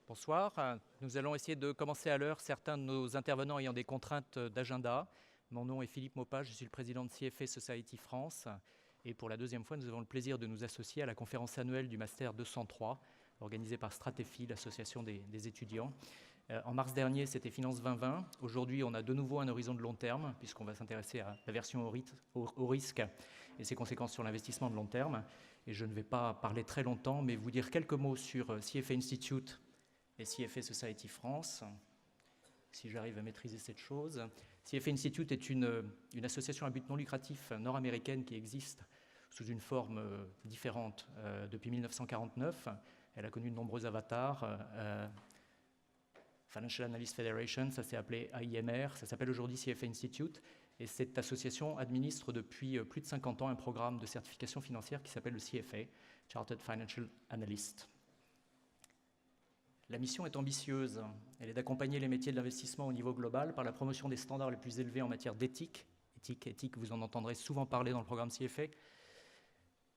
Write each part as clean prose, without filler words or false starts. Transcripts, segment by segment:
Bonsoir. Nous allons essayer de commencer à l'heure, certains de nos intervenants ayant des contraintes d'agenda. Mon nom est Philippe Maupas, je suis le président de CFA Society France. Et pour la deuxième fois, nous avons le plaisir de nous associer à la conférence annuelle du Master 203, organisée par Stratefi, l'association des étudiants. En mars dernier, c'était Finance 2020. Aujourd'hui, on a de nouveau un horizon de long terme, puisqu'on va s'intéresser à la version au risque et ses conséquences sur l'investissement de long terme. Et je ne vais pas parler très longtemps, mais vous dire quelques mots sur CFA Institute et CFA Society France, si j'arrive à maîtriser cette chose. CFA Institute est une association à but non lucratif nord-américaine qui existe sous une forme différente depuis 1949. Elle a connu de nombreux avatars. Financial Analyst Federation, ça s'est appelé AIMR, ça s'appelle aujourd'hui CFA Institute. Et cette association administre depuis plus de 50 ans un programme de certification financière qui s'appelle le CFA, Chartered Financial Analyst. La mission est ambitieuse. Elle est d'accompagner les métiers de l'investissement au niveau global par la promotion des standards les plus élevés en matière d'éthique. Éthique, vous en entendrez souvent parler dans le programme CFA,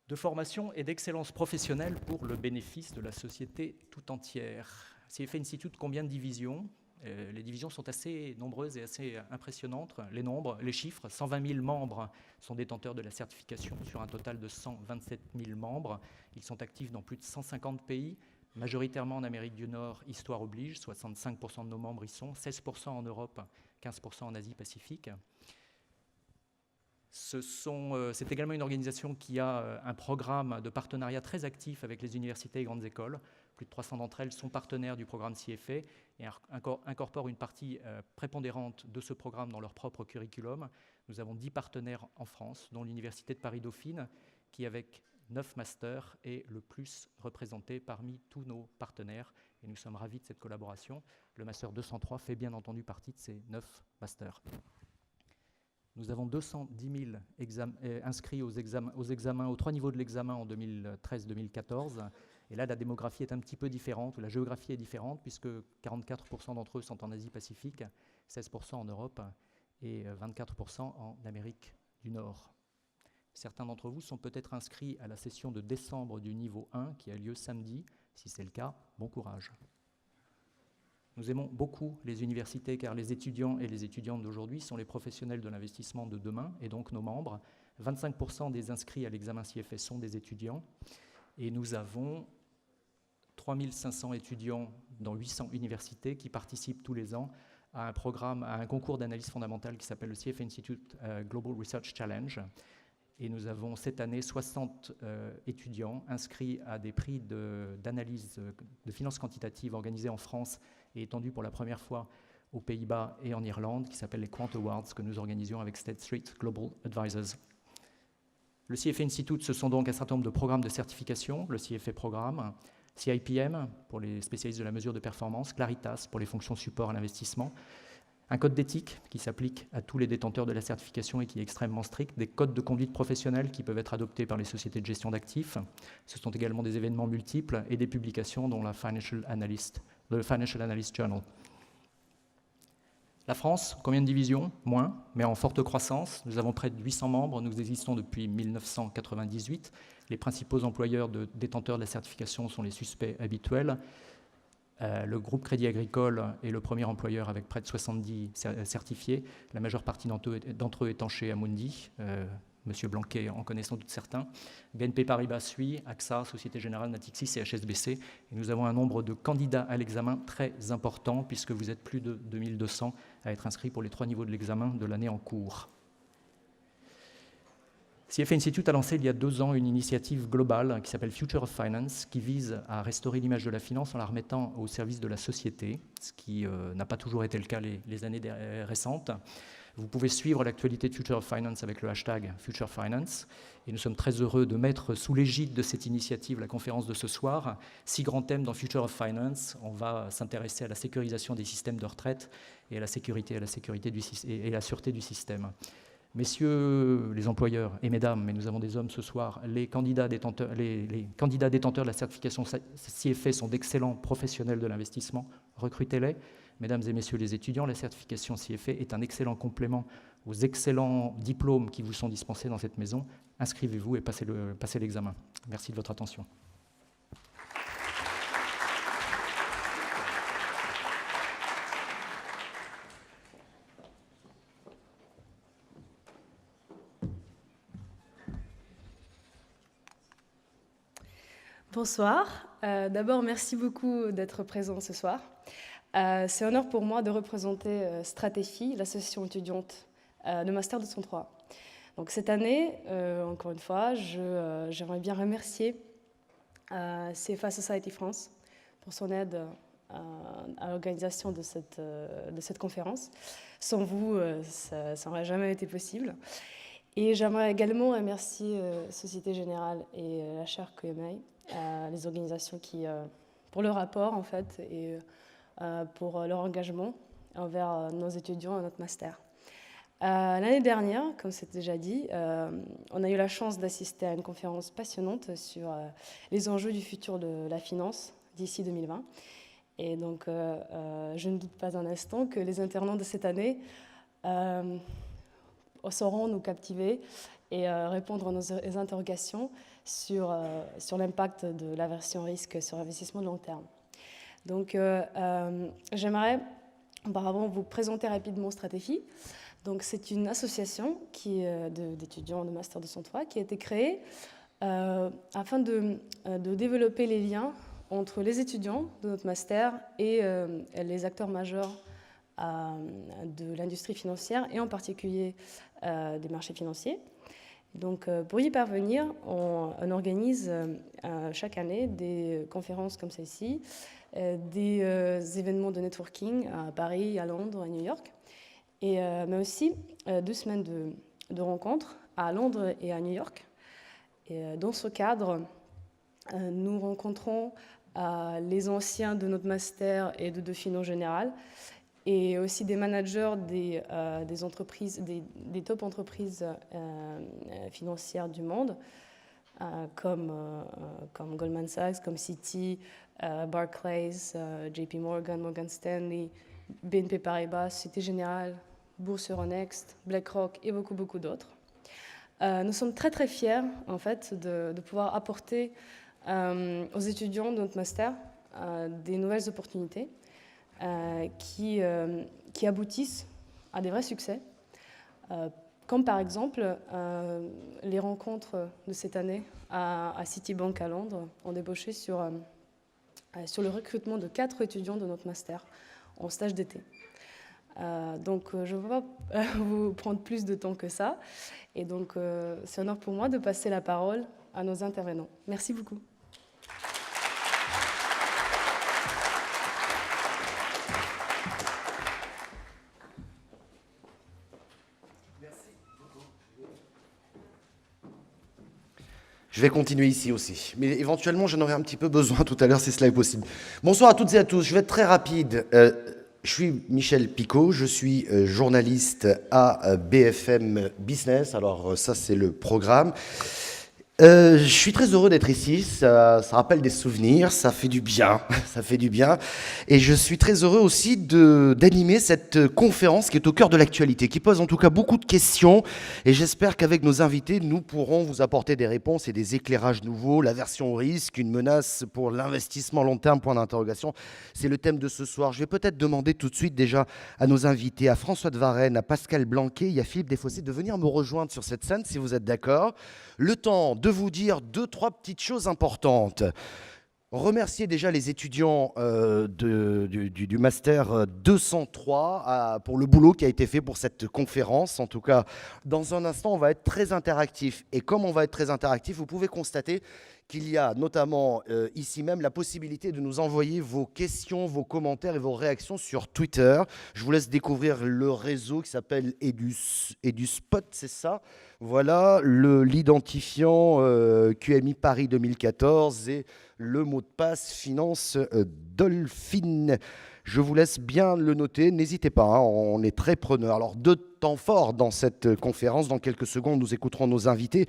de formation et d'excellence professionnelle pour le bénéfice de la société tout entière. CFA Institute, combien de divisions ? Les divisions sont assez nombreuses et assez impressionnantes. Les chiffres, 120 000 membres sont détenteurs de la certification sur un total de 127 000 membres. Ils sont actifs dans plus de 150 pays, majoritairement en Amérique du Nord, histoire oblige, 65% de nos membres y sont, 16% en Europe, 15% en Asie-Pacifique. C'est également une organisation qui a un programme de partenariat très actif avec les universités et grandes écoles. Plus de 300 d'entre elles sont partenaires du programme CFA et incorporent une partie prépondérante de ce programme dans leur propre curriculum. Nous avons 10 partenaires en France, dont l'Université de Paris-Dauphine, qui, avec 9 masters, est le plus représenté parmi tous nos partenaires. Et nous sommes ravis de cette collaboration. Le Master 203 fait bien entendu partie de ces 9 masters. Nous avons 210 000 inscrits aux 3 niveaux de l'examen en 2013-2014. Et là, la démographie est un petit peu différente, ou la géographie est différente, puisque 44% d'entre eux sont en Asie-Pacifique, 16% en Europe et 24% en Amérique du Nord. Certains d'entre vous sont peut-être inscrits à la session de décembre du niveau 1, qui a lieu samedi. Si c'est le cas, bon courage. Nous aimons beaucoup les universités car les étudiants et les étudiantes d'aujourd'hui sont les professionnels de l'investissement de demain et donc nos membres. 25% des inscrits à l'examen CFA sont des étudiants et nous avons 3500 étudiants dans 800 universités qui participent tous les ans à un concours d'analyse fondamentale qui s'appelle le CFA Institute Global Research Challenge. Et nous avons cette année 60 étudiants inscrits à des prix d'analyse de finances quantitatives organisés en France et étendus pour la première fois aux Pays-Bas et en Irlande, qui s'appellent les Quant Awards, que nous organisions avec State Street Global Advisors. Le CFA Institute, ce sont donc un certain nombre de programmes de certification, le CFA Programme, CIPM pour les spécialistes de la mesure de performance, Claritas pour les fonctions support à l'investissement, un code d'éthique qui s'applique à tous les détenteurs de la certification et qui est extrêmement strict, des codes de conduite professionnelle qui peuvent être adoptés par les sociétés de gestion d'actifs. Ce sont également des événements multiples et des publications dont le Financial Analyst Journal. La France, combien de divisions ? Moins, mais en forte croissance. Nous avons près de 800 membres, nous existons depuis 1998. Les principaux employeurs de détenteurs de la certification sont les suspects habituels. Le groupe Crédit Agricole est le premier employeur avec près de 70 certifiés, la majeure partie d'entre eux étant chez Amundi, Monsieur Blanquet en connaît sans doute certains. BNP Paribas suit, AXA, Société Générale, Natixis et HSBC. Et nous avons un nombre de candidats à l'examen très important puisque vous êtes plus de 2200 à être inscrits pour les 3 niveaux de l'examen de l'année en cours. CFA Institute a lancé il y a 2 ans une initiative globale qui s'appelle Future of Finance, qui vise à restaurer l'image de la finance en la remettant au service de la société, ce qui n'a pas toujours été le cas les années récentes. Vous pouvez suivre l'actualité de Future of Finance avec le hashtag Future Finance. Et nous sommes très heureux de mettre sous l'égide de cette initiative la conférence de ce soir. 6 grands thèmes dans Future of Finance. On va s'intéresser à la sécurisation des systèmes de retraite et à la sécurité et la sûreté du système. Messieurs les employeurs et mesdames, mais nous avons des hommes ce soir, les candidats détenteurs de la certification CFA sont d'excellents professionnels de l'investissement, recrutez-les. Mesdames et messieurs les étudiants, la certification CFA est un excellent complément aux excellents diplômes qui vous sont dispensés dans cette maison. Inscrivez-vous et passez l'examen. Merci de votre attention. Bonsoir. D'abord, merci beaucoup d'être présent ce soir. C'est un honneur pour moi de représenter Stratéfie, l'association étudiante de Master 203. Donc cette année, encore une fois, j'aimerais bien remercier CFA Society France pour son aide à l'organisation de cette conférence. Sans vous, ça n'aurait jamais été possible. Et j'aimerais également remercier Société Générale et la chaire QMA, les organisations qui, pour le rapport en fait, et pour leur engagement envers nos étudiants et notre master. L'année dernière, comme c'est déjà dit, on a eu la chance d'assister à une conférence passionnante sur les enjeux du futur de la finance d'ici 2020. Et donc, je ne doute pas un instant que les intervenants de cette année sauront nous captiver et répondre à nos interrogations sur l'impact de l'aversion risque sur l'investissement de long terme. Donc, j'aimerais auparavant vous présenter rapidement Stratéfie. Donc, c'est une association d'étudiants de Master 203 qui a été créée afin de développer les liens entre les étudiants de notre master et les acteurs majeurs de l'industrie financière et en particulier des marchés financiers. Donc, pour y parvenir, on organise chaque année des conférences comme celle-ci, des événements de networking à Paris, à Londres, à New York, mais aussi 2 semaines de rencontres à Londres et à New York. Et dans ce cadre, nous rencontrons les anciens de notre master et de Dauphine en général, et aussi des managers des entreprises, des top entreprises financières du monde, comme Goldman Sachs, comme Citi, Barclays, JP Morgan, Morgan Stanley, BNP Paribas, Société Générale, Bourse Euronext, BlackRock et beaucoup d'autres. Nous sommes très très fiers en fait de pouvoir apporter aux étudiants de notre master des nouvelles opportunités qui aboutissent à des vrais succès, comme par exemple les rencontres de cette année à Citibank à Londres ont débouché sur le recrutement de 4 étudiants de notre master en stage d'été. Donc je ne veux pas vous prendre plus de temps que ça, et donc c'est un honneur pour moi de passer la parole à nos intervenants. Merci beaucoup. Je vais continuer ici aussi, mais éventuellement j'en aurai un petit peu besoin tout à l'heure si cela est possible. Bonsoir à toutes et à tous, je vais être très rapide. Je suis Michel Picot, je suis journaliste à BFM Business, alors ça c'est le programme. Je suis très heureux d'être ici, ça rappelle des souvenirs, ça fait du bien, ça fait du bien. Et je suis très heureux aussi d'animer cette conférence qui est au cœur de l'actualité, qui pose en tout cas beaucoup de questions. Et j'espère qu'avec nos invités, nous pourrons vous apporter des réponses et des éclairages nouveaux. L'aversion au risque, une menace pour l'investissement long terme, point d'interrogation. C'est le thème de ce soir. Je vais peut-être demander tout de suite déjà à nos invités, à François de Varenne, à Pascal Blanquet et à Philippe Desfossés de venir me rejoindre sur cette scène si vous êtes d'accord. Le temps de vous dire 2-3 petites choses importantes. Remercier déjà les étudiants du Master 203 pour le boulot qui a été fait pour cette conférence. En tout cas, dans un instant, on va être très interactif. Et comme on va être très interactif, vous pouvez constater qu'il y a notamment ici même la possibilité de nous envoyer vos questions, vos commentaires et vos réactions sur Twitter. Je vous laisse découvrir le réseau qui s'appelle EduSpot, c'est ça ? Voilà, l'identifiant QMI Paris 2014 et le mot de passe finance Dolphine. Je vous laisse bien le noter, n'hésitez pas, hein, on est très preneurs. Alors, 2 temps forts dans cette conférence. Dans quelques secondes, nous écouterons nos invités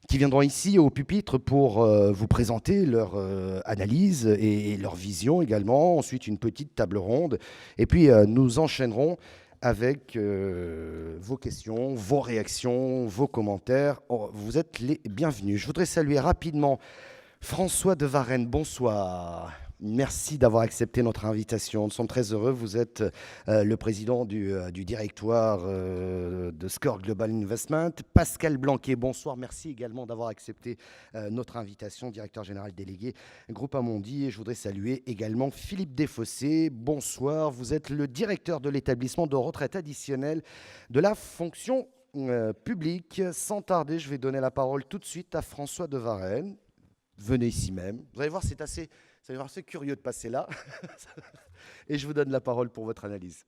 qui viendront ici au pupitre pour vous présenter leur analyse et leur vision également. Ensuite, une petite table ronde. Et puis, nous enchaînerons avec vos questions, vos réactions, vos commentaires. Oh, vous êtes les bienvenus. Je voudrais saluer rapidement François de Varenne. Bonsoir. Merci d'avoir accepté notre invitation. Nous sommes très heureux. Vous êtes le président du directoire de SCOR Global Investment. Pascal Blanquet, bonsoir. Merci également d'avoir accepté notre invitation, directeur général délégué Groupe Amundi. Et je voudrais saluer également Philippe Desfossés. Bonsoir. Vous êtes le directeur de l'établissement de retraite additionnelle de la fonction publique. Sans tarder, je vais donner la parole tout de suite à François de Varenne. Venez ici même. Vous allez voir, c'est assez curieux de passer là. Et je vous donne la parole pour votre analyse.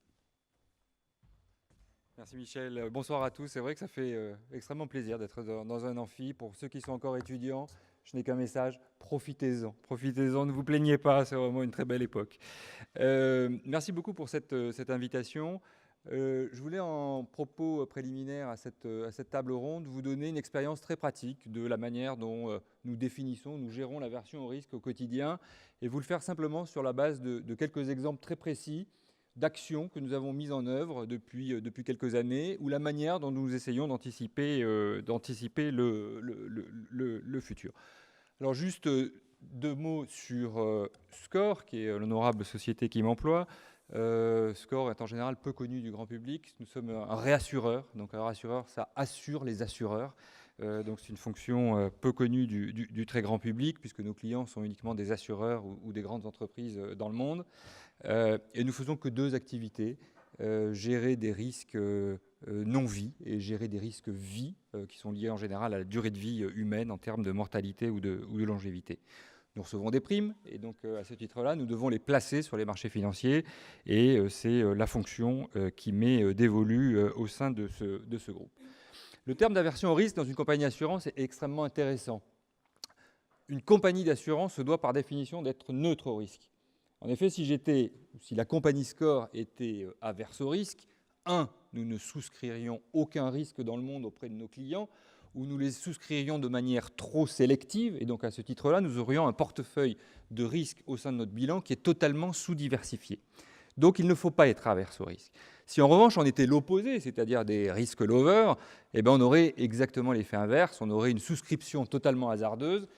Merci Michel. Bonsoir à tous. C'est vrai que ça fait extrêmement plaisir d'être dans un amphi. Pour ceux qui sont encore étudiants, je n'ai qu'un message, profitez-en. Profitez-en, ne vous plaignez pas, c'est vraiment une très belle époque. Merci beaucoup pour cette invitation. Je voulais, en propos préliminaire à cette table ronde, vous donner une expérience très pratique de la manière dont nous définissons, nous gérons l'aversion au risque au quotidien, et vous le faire simplement sur la base de quelques exemples très précis d'actions que nous avons mises en œuvre depuis quelques années, ou la manière dont nous essayons d'anticiper le futur. Alors juste 2 mots sur SCOR, qui est l'honorable société qui m'emploie. SCOR est en général peu connu du grand public. Nous sommes un réassureur. Donc un réassureur, ça assure les assureurs. Donc c'est une fonction peu connue du très grand public, puisque nos clients sont uniquement des assureurs ou des grandes entreprises dans le monde. Et nous faisons que 2 activités. Gérer des risques non-vie et gérer des risques vie, qui sont liés en général à la durée de vie humaine en termes de mortalité ou de longévité. Nous recevons des primes et donc à ce titre-là, nous devons les placer sur les marchés financiers et c'est la fonction qui m'est dévolue au sein de ce groupe. Le terme d'aversion au risque dans une compagnie d'assurance est extrêmement intéressant. Une compagnie d'assurance se doit par définition d'être neutre au risque. En effet, si la compagnie SCOR était averse au risque, nous ne souscririons aucun risque dans le monde auprès de nos clients, où nous les souscririons de manière trop sélective, et donc à ce titre-là, nous aurions un portefeuille de risques au sein de notre bilan qui est totalement sous-diversifié. Donc il ne faut pas être averse au risque. Si en revanche on était l'opposé, c'est-à-dire des risques lovers, eh bien, on aurait exactement l'effet inverse, on aurait une souscription totalement hasardeuse,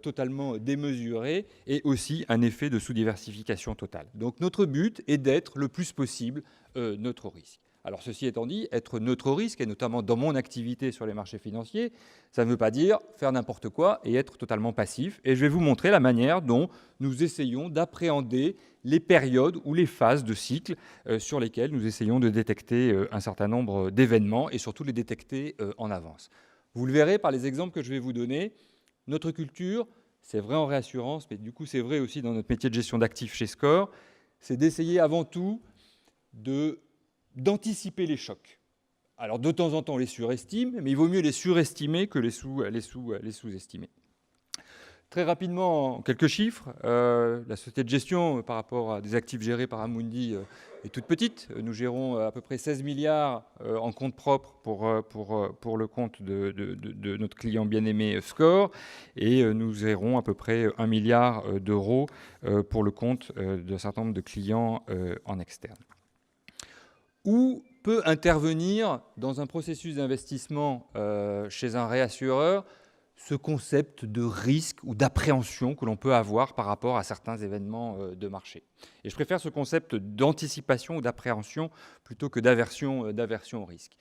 totalement démesurée, et aussi un effet de sous-diversification totale. Donc notre but est d'être le plus possible neutre au risque. Alors ceci étant dit, être neutre au risque, et notamment dans mon activité sur les marchés financiers, ça ne veut pas dire faire n'importe quoi et être totalement passif. Et je vais vous montrer la manière dont nous essayons d'appréhender les périodes ou les phases de cycle sur lesquelles nous essayons de détecter un certain nombre d'événements et surtout les détecter en avance. Vous le verrez par les exemples que je vais vous donner. Notre culture, c'est vrai en réassurance, mais du coup c'est vrai aussi dans notre métier de gestion d'actifs chez SCOR, c'est d'essayer avant tout d'anticiper les chocs. Alors de temps en temps on les surestime, mais il vaut mieux les surestimer que les sous-estimer. Très rapidement, quelques chiffres. La société de gestion par rapport à des actifs gérés par Amundi est toute petite. Nous gérons à peu près 16 milliards en compte propre pour le compte de notre client bien-aimé SCOR, et nous gérons à peu près 1 milliard d'euros pour le compte d'un certain nombre de clients en externe. Où peut intervenir dans un processus d'investissement chez un réassureur ce concept de risque ou d'appréhension que l'on peut avoir par rapport à certains événements de marché. Et je préfère ce concept d'anticipation ou d'appréhension plutôt que d'aversion au risque.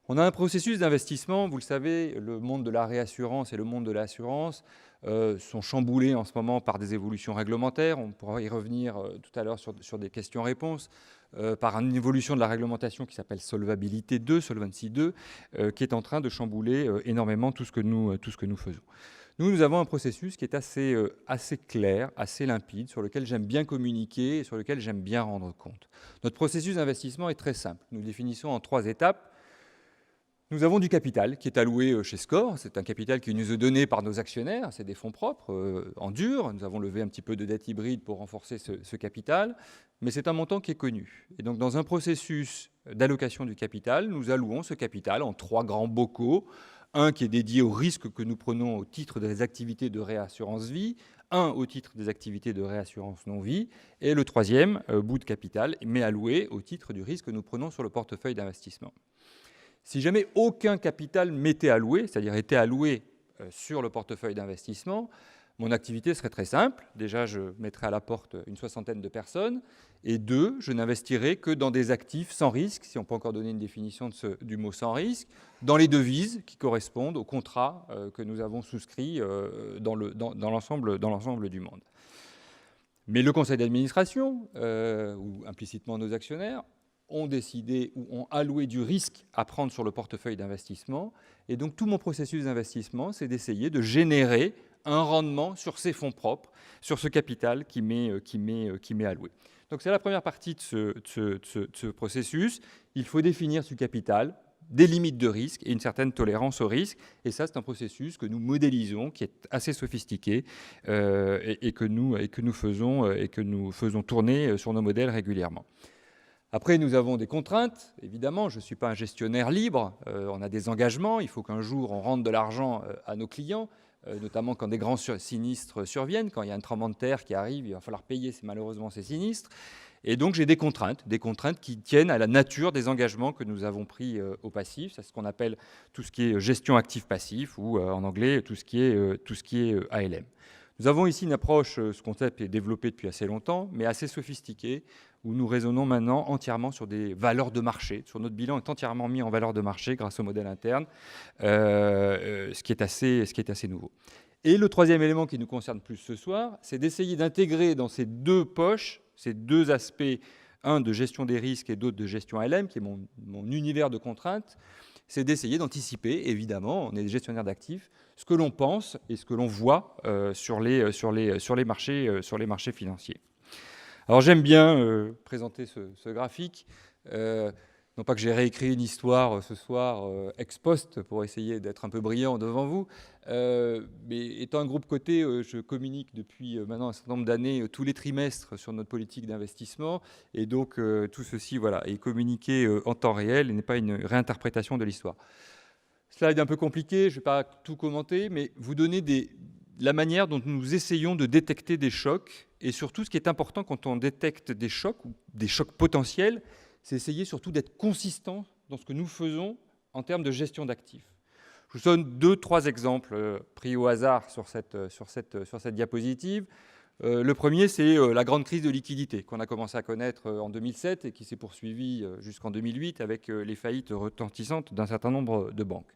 On a un processus d'investissement, vous le savez, le monde de la réassurance et le monde de l'assurance sont chamboulés en ce moment par des évolutions réglementaires. On pourra y revenir tout à l'heure sur des questions-réponses. Par une évolution de la réglementation qui s'appelle Solvabilité 2, Solvency 2, qui est en train de chambouler énormément tout ce que nous faisons. Nous avons un processus qui est assez clair, assez limpide, sur lequel j'aime bien communiquer et sur lequel j'aime bien rendre compte. Notre processus d'investissement est très simple. Nous le définissons en 3 étapes. Nous avons du capital qui est alloué chez SCOR. C'est un capital qui nous est donné par nos actionnaires. C'est des fonds propres en dur. Nous avons levé un petit peu de dette hybride pour renforcer ce capital. Mais c'est un montant qui est connu. Et donc, dans un processus d'allocation du capital, nous allouons ce capital en 3 grands bocaux. Un qui est dédié aux risques que nous prenons au titre des activités de réassurance vie, un au titre des activités de réassurance non-vie, et le 3e bout de capital, mais alloué au titre du risque que nous prenons sur le portefeuille d'investissement. Si jamais aucun capital m'était alloué, c'est-à-dire était alloué sur le portefeuille d'investissement, Mon activité serait très simple. Déjà, je mettrais à la porte une 60aine de personnes. Et 2, je n'investirai que dans des actifs sans risque, si on peut encore donner une définition du mot sans risque, dans les devises qui correspondent aux contrats que nous avons souscrits dans l'ensemble du monde. Mais le conseil d'administration, ou implicitement nos actionnaires, ont décidé ou ont alloué du risque à prendre sur le portefeuille d'investissement. Et donc tout mon processus d'investissement, c'est d'essayer de générer un rendement sur ces fonds propres, sur ce capital qui m'est alloué. Donc c'est la première partie de ce processus. Il faut définir ce capital, des limites de risque et une certaine tolérance au risque. Et ça, c'est un processus que nous modélisons, qui est assez sophistiqué et que nous faisons tourner sur nos modèles régulièrement. Après, nous avons des contraintes. Évidemment, je ne suis pas un gestionnaire libre. On a des engagements. Il faut qu'un jour, on rende de l'argent à nos clients, notamment quand des grands sinistres surviennent. Quand il y a un tremblement de terre qui arrive, il va falloir payer malheureusement ces sinistres. Et donc, j'ai des contraintes qui tiennent à la nature des engagements que nous avons pris au passif. C'est ce qu'on appelle tout ce qui est gestion actif-passif, ou en anglais, tout ce qui est ALM. Nous avons ici une approche, ce concept est développé depuis assez longtemps, mais assez sophistiqué, où nous raisonnons maintenant entièrement sur des valeurs de marché. Sur notre bilan est entièrement mis en valeur de marché grâce au modèle interne, ce qui est assez nouveau. Et le troisième élément qui nous concerne plus ce soir, c'est d'essayer d'intégrer dans ces deux poches, ces deux aspects, un de gestion des risques et d'autre de gestion ALM, qui est mon univers de contraintes, c'est d'essayer d'anticiper, évidemment, on est des gestionnaires d'actifs, ce que l'on pense et ce que l'on voit sur les marchés financiers. Alors j'aime bien présenter ce graphique. Non pas que j'ai réécrit une histoire ce soir ex post pour essayer d'être un peu brillant devant vous, mais étant un groupe coté, je communique depuis maintenant un certain nombre d'années tous les trimestres sur notre politique d'investissement, et donc tout ceci est communiqué en temps réel et n'est pas une réinterprétation de l'histoire. Slide un peu compliqué, je ne vais pas tout commenter, mais vous donner la manière dont nous essayons de détecter des chocs, et surtout ce qui est important quand on détecte des chocs ou des chocs potentiels, c'est essayer surtout d'être consistant dans ce que nous faisons en termes de gestion d'actifs. Je vous donne 2-3 exemples pris au hasard sur cette diapositive. Le premier, c'est la grande crise de liquidité qu'on a commencé à connaître en 2007 et qui s'est poursuivie jusqu'en 2008 avec les faillites retentissantes d'un certain nombre de banques.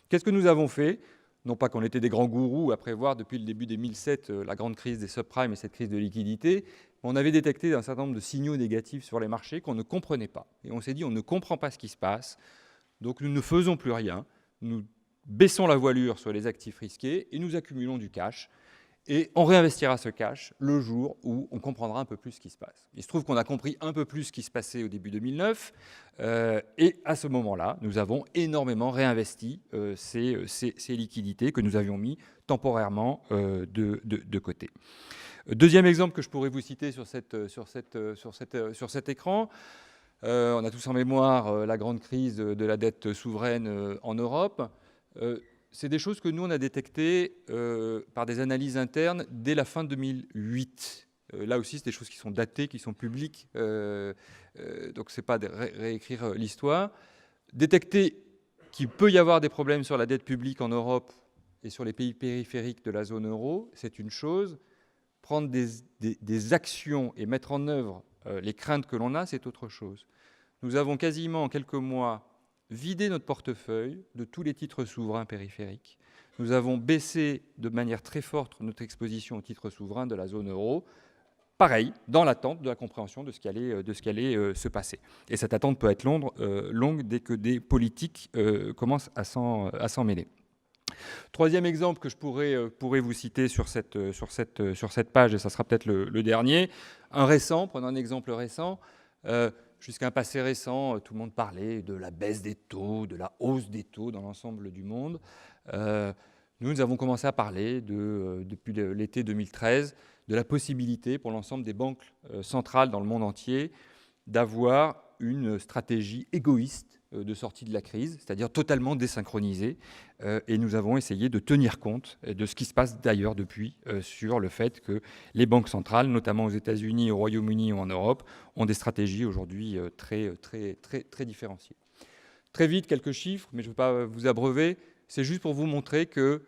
Qu'est-ce que nous avons fait ? Non pas qu'on était des grands gourous à prévoir depuis le début des 2007 la grande crise des subprimes et cette crise de liquidité, on avait détecté un certain nombre de signaux négatifs sur les marchés qu'on ne comprenait pas. Et on s'est dit, on ne comprend pas ce qui se passe, donc nous ne faisons plus rien, nous baissons la voilure sur les actifs risqués et nous accumulons du cash. Et on réinvestira ce cash le jour où on comprendra un peu plus ce qui se passe. Il se trouve qu'on a compris un peu plus ce qui se passait au début 2009. Et à ce moment-là, nous avons énormément réinvesti ces liquidités que nous avions mis temporairement de côté. Deuxième exemple que je pourrais vous citer sur cet écran, on a tous en mémoire la grande crise de la dette souveraine en Europe. C'est des choses que nous, on a détectées par des analyses internes dès la fin 2008. Là aussi, c'est des choses qui sont datées, qui sont publiques, donc ce n'est pas de réécrire l'histoire. Détecter qu'il peut y avoir des problèmes sur la dette publique en Europe et sur les pays périphériques de la zone euro, c'est une chose. Prendre des actions et mettre en œuvre les craintes que l'on a, c'est autre chose. Nous avons quasiment en quelques mois vidé notre portefeuille de tous les titres souverains périphériques. Nous avons baissé de manière très forte notre exposition aux titres souverains de la zone euro, pareil, dans l'attente de la compréhension de ce qui allait se passer. Et cette attente peut être longue dès que des politiques commencent à s'en mêler. Troisième exemple que je pourrais vous citer sur cette page, et ça sera peut-être le dernier, prenons un exemple récent. Jusqu'à un passé récent, tout le monde parlait de la baisse des taux, de la hausse des taux dans l'ensemble du monde. Nous avons commencé à parler, depuis l'été 2013, de la possibilité pour l'ensemble des banques centrales dans le monde entier d'avoir une stratégie égoïste de sortie de la crise, c'est-à-dire totalement désynchronisée. Et nous avons essayé de tenir compte de ce qui se passe d'ailleurs depuis sur le fait que les banques centrales, notamment aux États-Unis, au Royaume-Uni ou en Europe, ont des stratégies aujourd'hui très différenciées. Très vite, quelques chiffres, mais je ne veux pas vous abreuver. C'est juste pour vous montrer que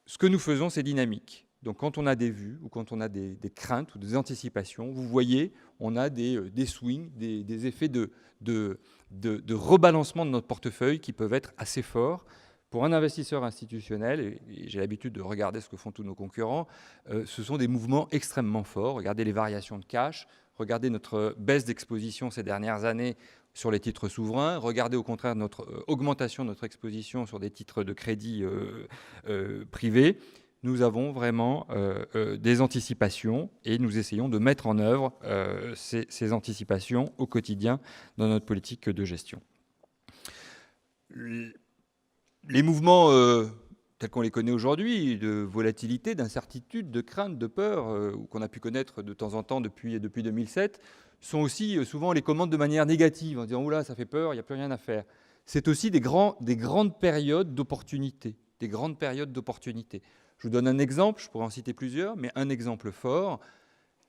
ce que nous faisons, c'est dynamique. Donc quand on a des vues ou quand on a des craintes ou des anticipations, vous voyez, on a des swings, des effets de rebalancement de notre portefeuille qui peuvent être assez forts. Pour un investisseur institutionnel, et j'ai l'habitude de regarder ce que font tous nos concurrents, ce sont des mouvements extrêmement forts. Regardez les variations de cash, regardez notre baisse d'exposition ces dernières années sur les titres souverains, regardez au contraire notre augmentation de notre exposition sur des titres de crédit privés. Nous avons vraiment des anticipations et nous essayons de mettre en œuvre ces anticipations au quotidien dans notre politique de gestion. Les mouvements tels qu'on les connaît aujourd'hui, de volatilité, d'incertitude, de crainte, de peur, qu'on a pu connaître de temps en temps depuis 2007, sont aussi souvent les commandes de manière négative, en disant « Oula, ça fait peur, il n'y a plus rien à faire ». C'est aussi des grandes périodes d'opportunité, des grandes périodes d'opportunité. Je vous donne un exemple, je pourrais en citer plusieurs, mais un exemple fort.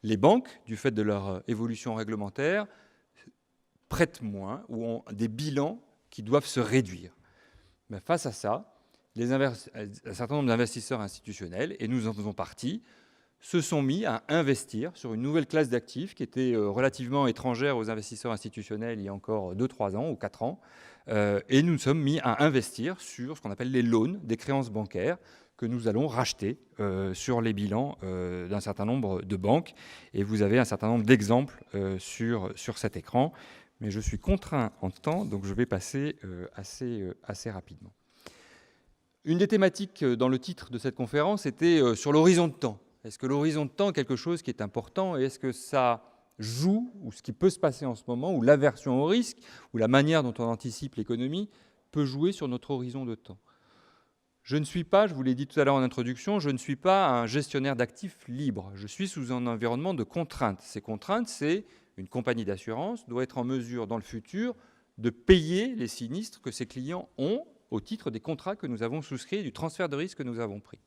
Les banques, du fait de leur évolution réglementaire, prêtent moins ou ont des bilans qui doivent se réduire. Mais face à ça, un certain nombre d'investisseurs institutionnels, et nous en faisons partie, se sont mis à investir sur une nouvelle classe d'actifs qui était relativement étrangère aux investisseurs institutionnels il y a encore 2-3 ans ou 4 ans. Et nous nous sommes mis à investir sur ce qu'on appelle les loans, des créances bancaires, que nous allons racheter sur les bilans d'un certain nombre de banques. Et vous avez un certain nombre d'exemples sur cet écran. Mais je suis contraint en temps, donc je vais passer assez rapidement. Une des thématiques dans le titre de cette conférence était sur l'horizon de temps. Est-ce que l'horizon de temps est quelque chose qui est important et est-ce que ça joue, ou ce qui peut se passer en ce moment, ou l'aversion au risque, ou la manière dont on anticipe l'économie, peut jouer sur notre horizon de temps? Je ne suis pas, je vous l'ai dit tout à l'heure en introduction, je ne suis pas un gestionnaire d'actifs libre. Je suis sous un environnement de contraintes. Ces contraintes, c'est une compagnie d'assurance doit être en mesure, dans le futur, de payer les sinistres que ses clients ont au titre des contrats que nous avons souscrits et du transfert de risque que nous avons pris.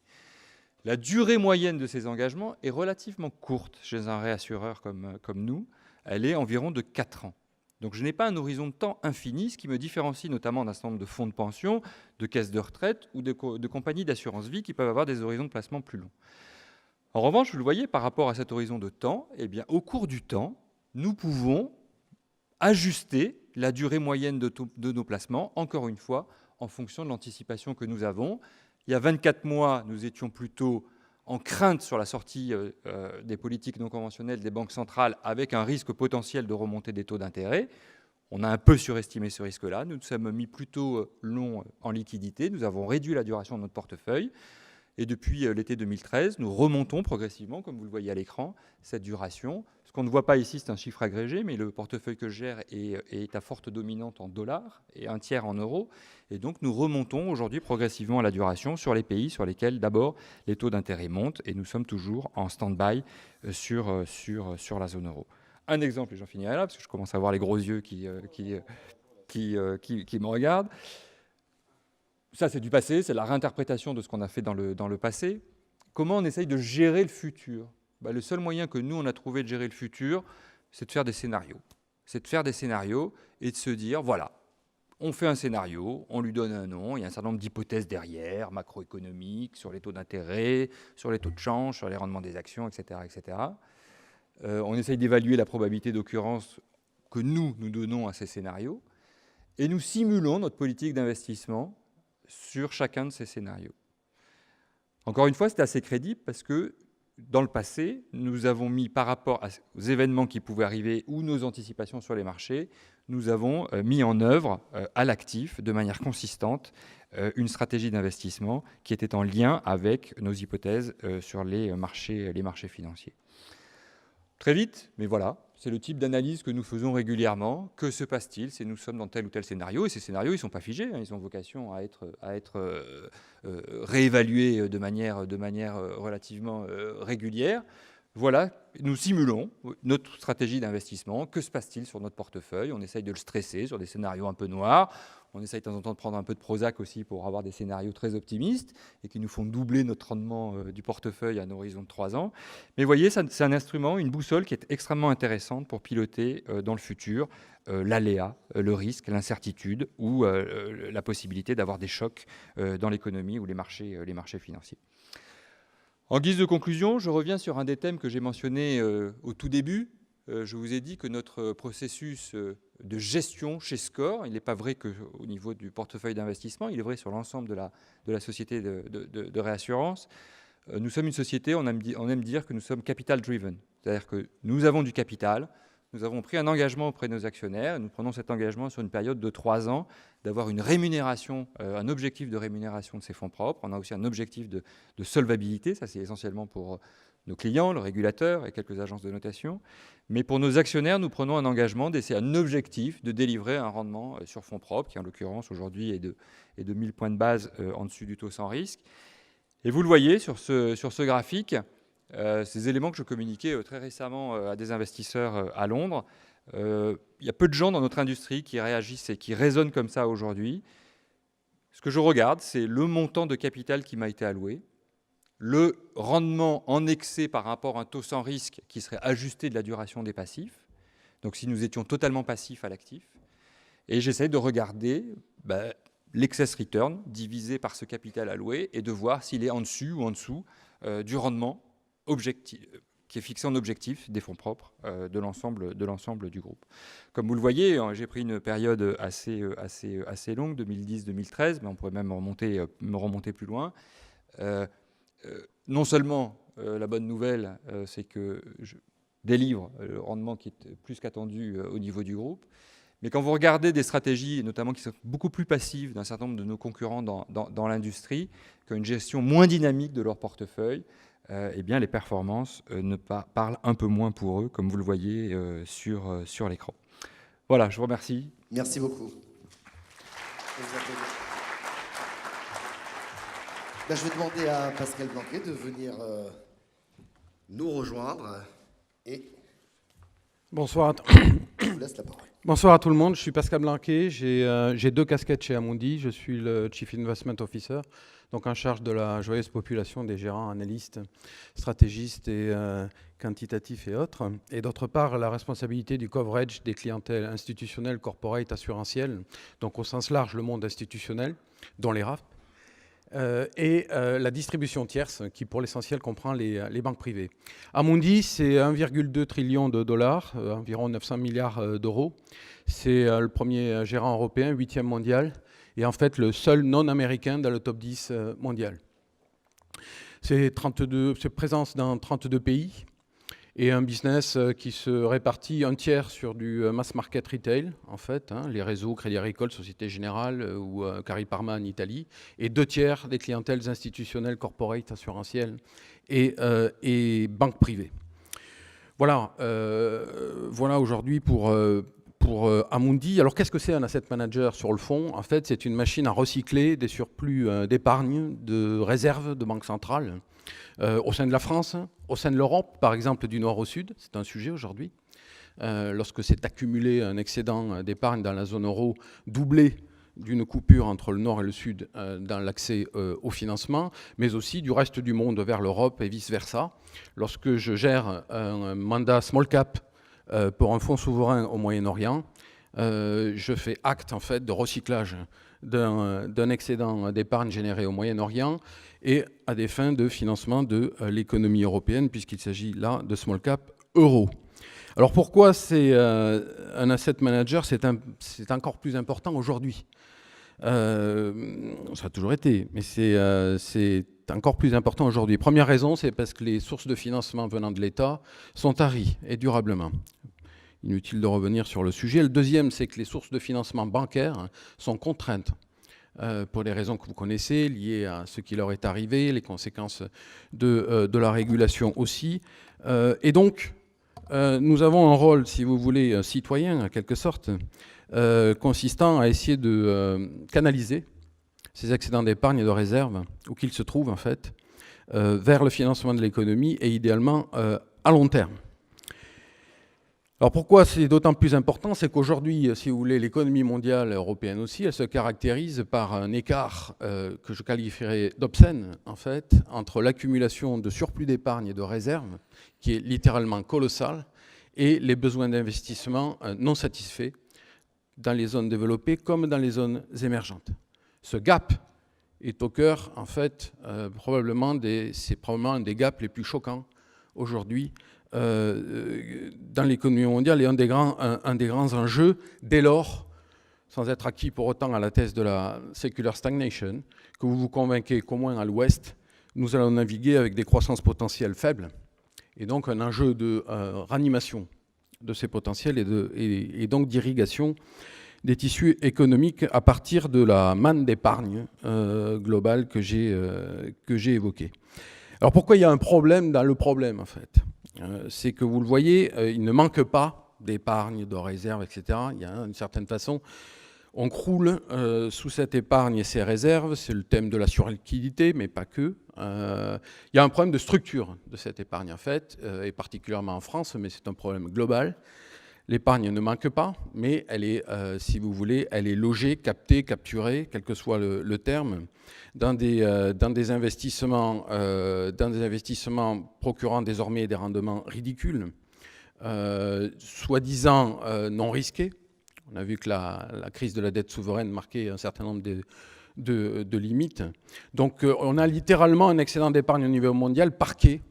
La durée moyenne de ces engagements est relativement courte chez un réassureur comme nous. Elle est environ de 4 ans. Donc je n'ai pas un horizon de temps infini, ce qui me différencie notamment d'un certain nombre de fonds de pension, de caisses de retraite ou de compagnies d'assurance vie qui peuvent avoir des horizons de placement plus longs. En revanche, vous le voyez, par rapport à cet horizon de temps, eh bien, au cours du temps, nous pouvons ajuster la durée moyenne de nos placements, encore une fois, en fonction de l'anticipation que nous avons. Il y a 24 mois, nous étions plutôt en crainte sur la sortie des politiques non conventionnelles des banques centrales avec un risque potentiel de remontée des taux d'intérêt. On a un peu surestimé ce risque-là. Nous nous sommes mis plutôt long en liquidité. Nous avons réduit la duration de notre portefeuille. Et depuis l'été 2013, nous remontons progressivement, comme vous le voyez à l'écran, cette duration. Ce qu'on ne voit pas ici, c'est un chiffre agrégé, mais le portefeuille que je gère est à forte dominante en dollars et un tiers en euros. Et donc, nous remontons aujourd'hui progressivement la duration sur les pays sur lesquels, d'abord, les taux d'intérêt montent. Et nous sommes toujours en stand-by sur la zone euro. Un exemple, et j'en finirai là, parce que je commence à voir les gros yeux qui me regardent. Ça, c'est du passé, c'est la réinterprétation de ce qu'on a fait dans le passé. Comment on essaye de gérer le futur? Le seul moyen que nous, on a trouvé de gérer le futur, c'est de faire des scénarios. C'est de faire des scénarios et de se dire, voilà, on fait un scénario, on lui donne un nom, il y a un certain nombre d'hypothèses derrière, macroéconomiques, sur les taux d'intérêt, sur les taux de change, sur les rendements des actions, etc. etc. On essaye d'évaluer la probabilité d'occurrence que nous donnons à ces scénarios et nous simulons notre politique d'investissement sur chacun de ces scénarios. Encore une fois, c'est assez crédible parce que dans le passé, nous avons mis par rapport aux événements qui pouvaient arriver ou nos anticipations sur les marchés, nous avons mis en œuvre à l'actif de manière consistante une stratégie d'investissement qui était en lien avec nos hypothèses sur les marchés financiers. Très vite, mais voilà, c'est le type d'analyse que nous faisons régulièrement. Que se passe-t-il si nous sommes dans tel ou tel scénario? Et ces scénarios, ils ne sont pas figés, ils ont vocation à être réévalués de manière relativement régulière. Voilà, nous simulons notre stratégie d'investissement. Que se passe-t-il sur notre portefeuille? On essaye de le stresser sur des scénarios un peu noirs. On essaye de temps en temps de prendre un peu de Prozac aussi pour avoir des scénarios très optimistes et qui nous font doubler notre rendement du portefeuille à un horizon de 3 ans. Mais vous voyez, c'est un instrument, une boussole qui est extrêmement intéressante pour piloter dans le futur l'aléa, le risque, l'incertitude ou la possibilité d'avoir des chocs dans l'économie ou les marchés financiers. En guise de conclusion, je reviens sur un des thèmes que j'ai mentionné au tout début. Je vous ai dit que notre processus de gestion chez SCOR, il n'est pas vrai qu'au niveau du portefeuille d'investissement, il est vrai sur l'ensemble de la société de réassurance. Nous sommes une société, on aime dire que nous sommes capital driven. C'est-à-dire que nous avons du capital, nous avons pris un engagement auprès de nos actionnaires, et nous prenons cet engagement sur une période de 3 ans, d'avoir une rémunération, un objectif de rémunération de ces fonds propres. On a aussi un objectif de solvabilité, ça c'est essentiellement pour nos clients, le régulateur et quelques agences de notation. Mais pour nos actionnaires, nous prenons un engagement d'essayer un objectif de délivrer un rendement sur fonds propres, qui en l'occurrence aujourd'hui est de 1000 points de base en dessus du taux sans risque. Et vous le voyez sur ce graphique, ces éléments que je communiquais très récemment à des investisseurs à Londres. Il y a peu de gens dans notre industrie qui réagissent et qui raisonnent comme ça aujourd'hui. Ce que je regarde, c'est le montant de capital qui m'a été alloué, le rendement en excès par rapport à un taux sans risque qui serait ajusté de la duration des passifs, donc si nous étions totalement passifs à l'actif, et j'essaie de regarder l'excess return divisé par ce capital alloué et de voir s'il est en dessus ou en dessous du rendement objectif, qui est fixé en objectif des fonds propres de l'ensemble du groupe. Comme vous le voyez, j'ai pris une période assez longue, 2010-2013, mais on pourrait même me remonter plus loin. Non seulement la bonne nouvelle, c'est que je délivre le rendement qui est plus qu'attendu au niveau du groupe, mais quand vous regardez des stratégies, notamment qui sont beaucoup plus passives d'un certain nombre de nos concurrents dans l'industrie, qui ont une gestion moins dynamique de leur portefeuille, eh bien les performances parlent un peu moins pour eux, comme vous le voyez sur l'écran. Voilà, je vous remercie. Merci beaucoup. Là, je vais demander à Pascal Blanquet de venir nous rejoindre. Et Bonsoir. je vous laisse la parole. Bonsoir à tout le monde, je suis Pascal Blanquet, j'ai 2 casquettes chez Amundi, je suis le Chief Investment Officer, donc en charge de la joyeuse population des gérants, analystes, stratégistes et quantitatifs et autres, et d'autre part la responsabilité du coverage des clientèles institutionnelles, corporate, assurantielles, donc au sens large le monde institutionnel, dont les RAF, et la distribution tierce qui pour l'essentiel comprend les banques privées. Amundi, c'est 1,2 trillion de dollars, environ 900 milliards d'euros. C'est le premier gérant européen, 8e mondial, et en fait le seul non-américain dans le top 10 mondial. C'est présence dans 32 pays et un business qui se répartit un tiers sur du mass market retail, en fait, les réseaux Crédit Agricole, Société Générale ou Cariparma en Italie, et 2 tiers des clientèles institutionnelles, corporate, assurantielles et banques privées. Voilà, voilà aujourd'hui pour Amundi. Alors qu'est-ce que c'est un asset manager sur le fond? En fait, c'est une machine à recycler des surplus d'épargne, de réserves de banque centrale, au sein de la France, au sein de l'Europe, par exemple du nord au sud, c'est un sujet aujourd'hui. Lorsque s'est accumulé un excédent d'épargne dans la zone euro, doublé d'une coupure entre le nord et le sud dans l'accès au financement, mais aussi du reste du monde vers l'Europe et vice-versa. Lorsque je gère un mandat small cap pour un fonds souverain au Moyen-Orient, je fais acte en fait de recyclage d'un excédent d'épargne généré au Moyen-Orient et à des fins de financement de l'économie européenne, puisqu'il s'agit là de small cap euro. Alors pourquoi c'est un asset manager, c'est encore plus important aujourd'hui. Ça a toujours été, mais c'est encore plus important aujourd'hui. Première raison, c'est parce que les sources de financement venant de l'État sont taries et durablement. Inutile de revenir sur le sujet. Le deuxième, c'est que les sources de financement bancaires sont contraintes pour les raisons que vous connaissez, liées à ce qui leur est arrivé, les conséquences de la régulation aussi. Et donc, nous avons un rôle, si vous voulez, citoyen, en quelque sorte, consistant à essayer de canaliser ces excédents d'épargne et de réserve, où qu'ils se trouvent en fait, vers le financement de l'économie et idéalement à long terme. Alors pourquoi c'est d'autant plus important? C'est qu'aujourd'hui, si vous voulez, l'économie mondiale, européenne aussi, elle se caractérise par un écart que je qualifierais d'obscène, en fait, entre l'accumulation de surplus d'épargne et de réserve, qui est littéralement colossal, et les besoins d'investissement non satisfaits dans les zones développées comme dans les zones émergentes. Ce gap est au cœur, en fait, c'est probablement un des gaps les plus choquants aujourd'hui dans l'économie mondiale et un des grands enjeux, dès lors, sans être acquis pour autant à la thèse de la secular stagnation, que vous vous convainquez qu'au moins à l'Ouest, nous allons naviguer avec des croissances potentielles faibles, et donc un enjeu de ranimation de ces potentiels et donc d'irrigation des tissus économiques à partir de la manne d'épargne globale que j'ai évoquée. Alors pourquoi il y a un problème dans le problème, en fait? C'est que vous le voyez, il ne manque pas d'épargne, de réserve, etc. Il y a une certaine façon, on croule sous cette épargne et ces réserves, c'est le thème de la surliquidité, mais pas que. Il y a un problème de structure de cette épargne, en fait, et particulièrement en France, mais c'est un problème global. L'épargne ne manque pas, mais elle est, si vous voulez, elle est logée, captée, capturée, quel que soit le terme, dans des investissements procurant désormais des rendements ridicules, soi-disant non risqués. On a vu que la crise de la dette souveraine marquait un certain nombre de limites. Donc on a littéralement un excédent d'épargne au niveau mondial parqué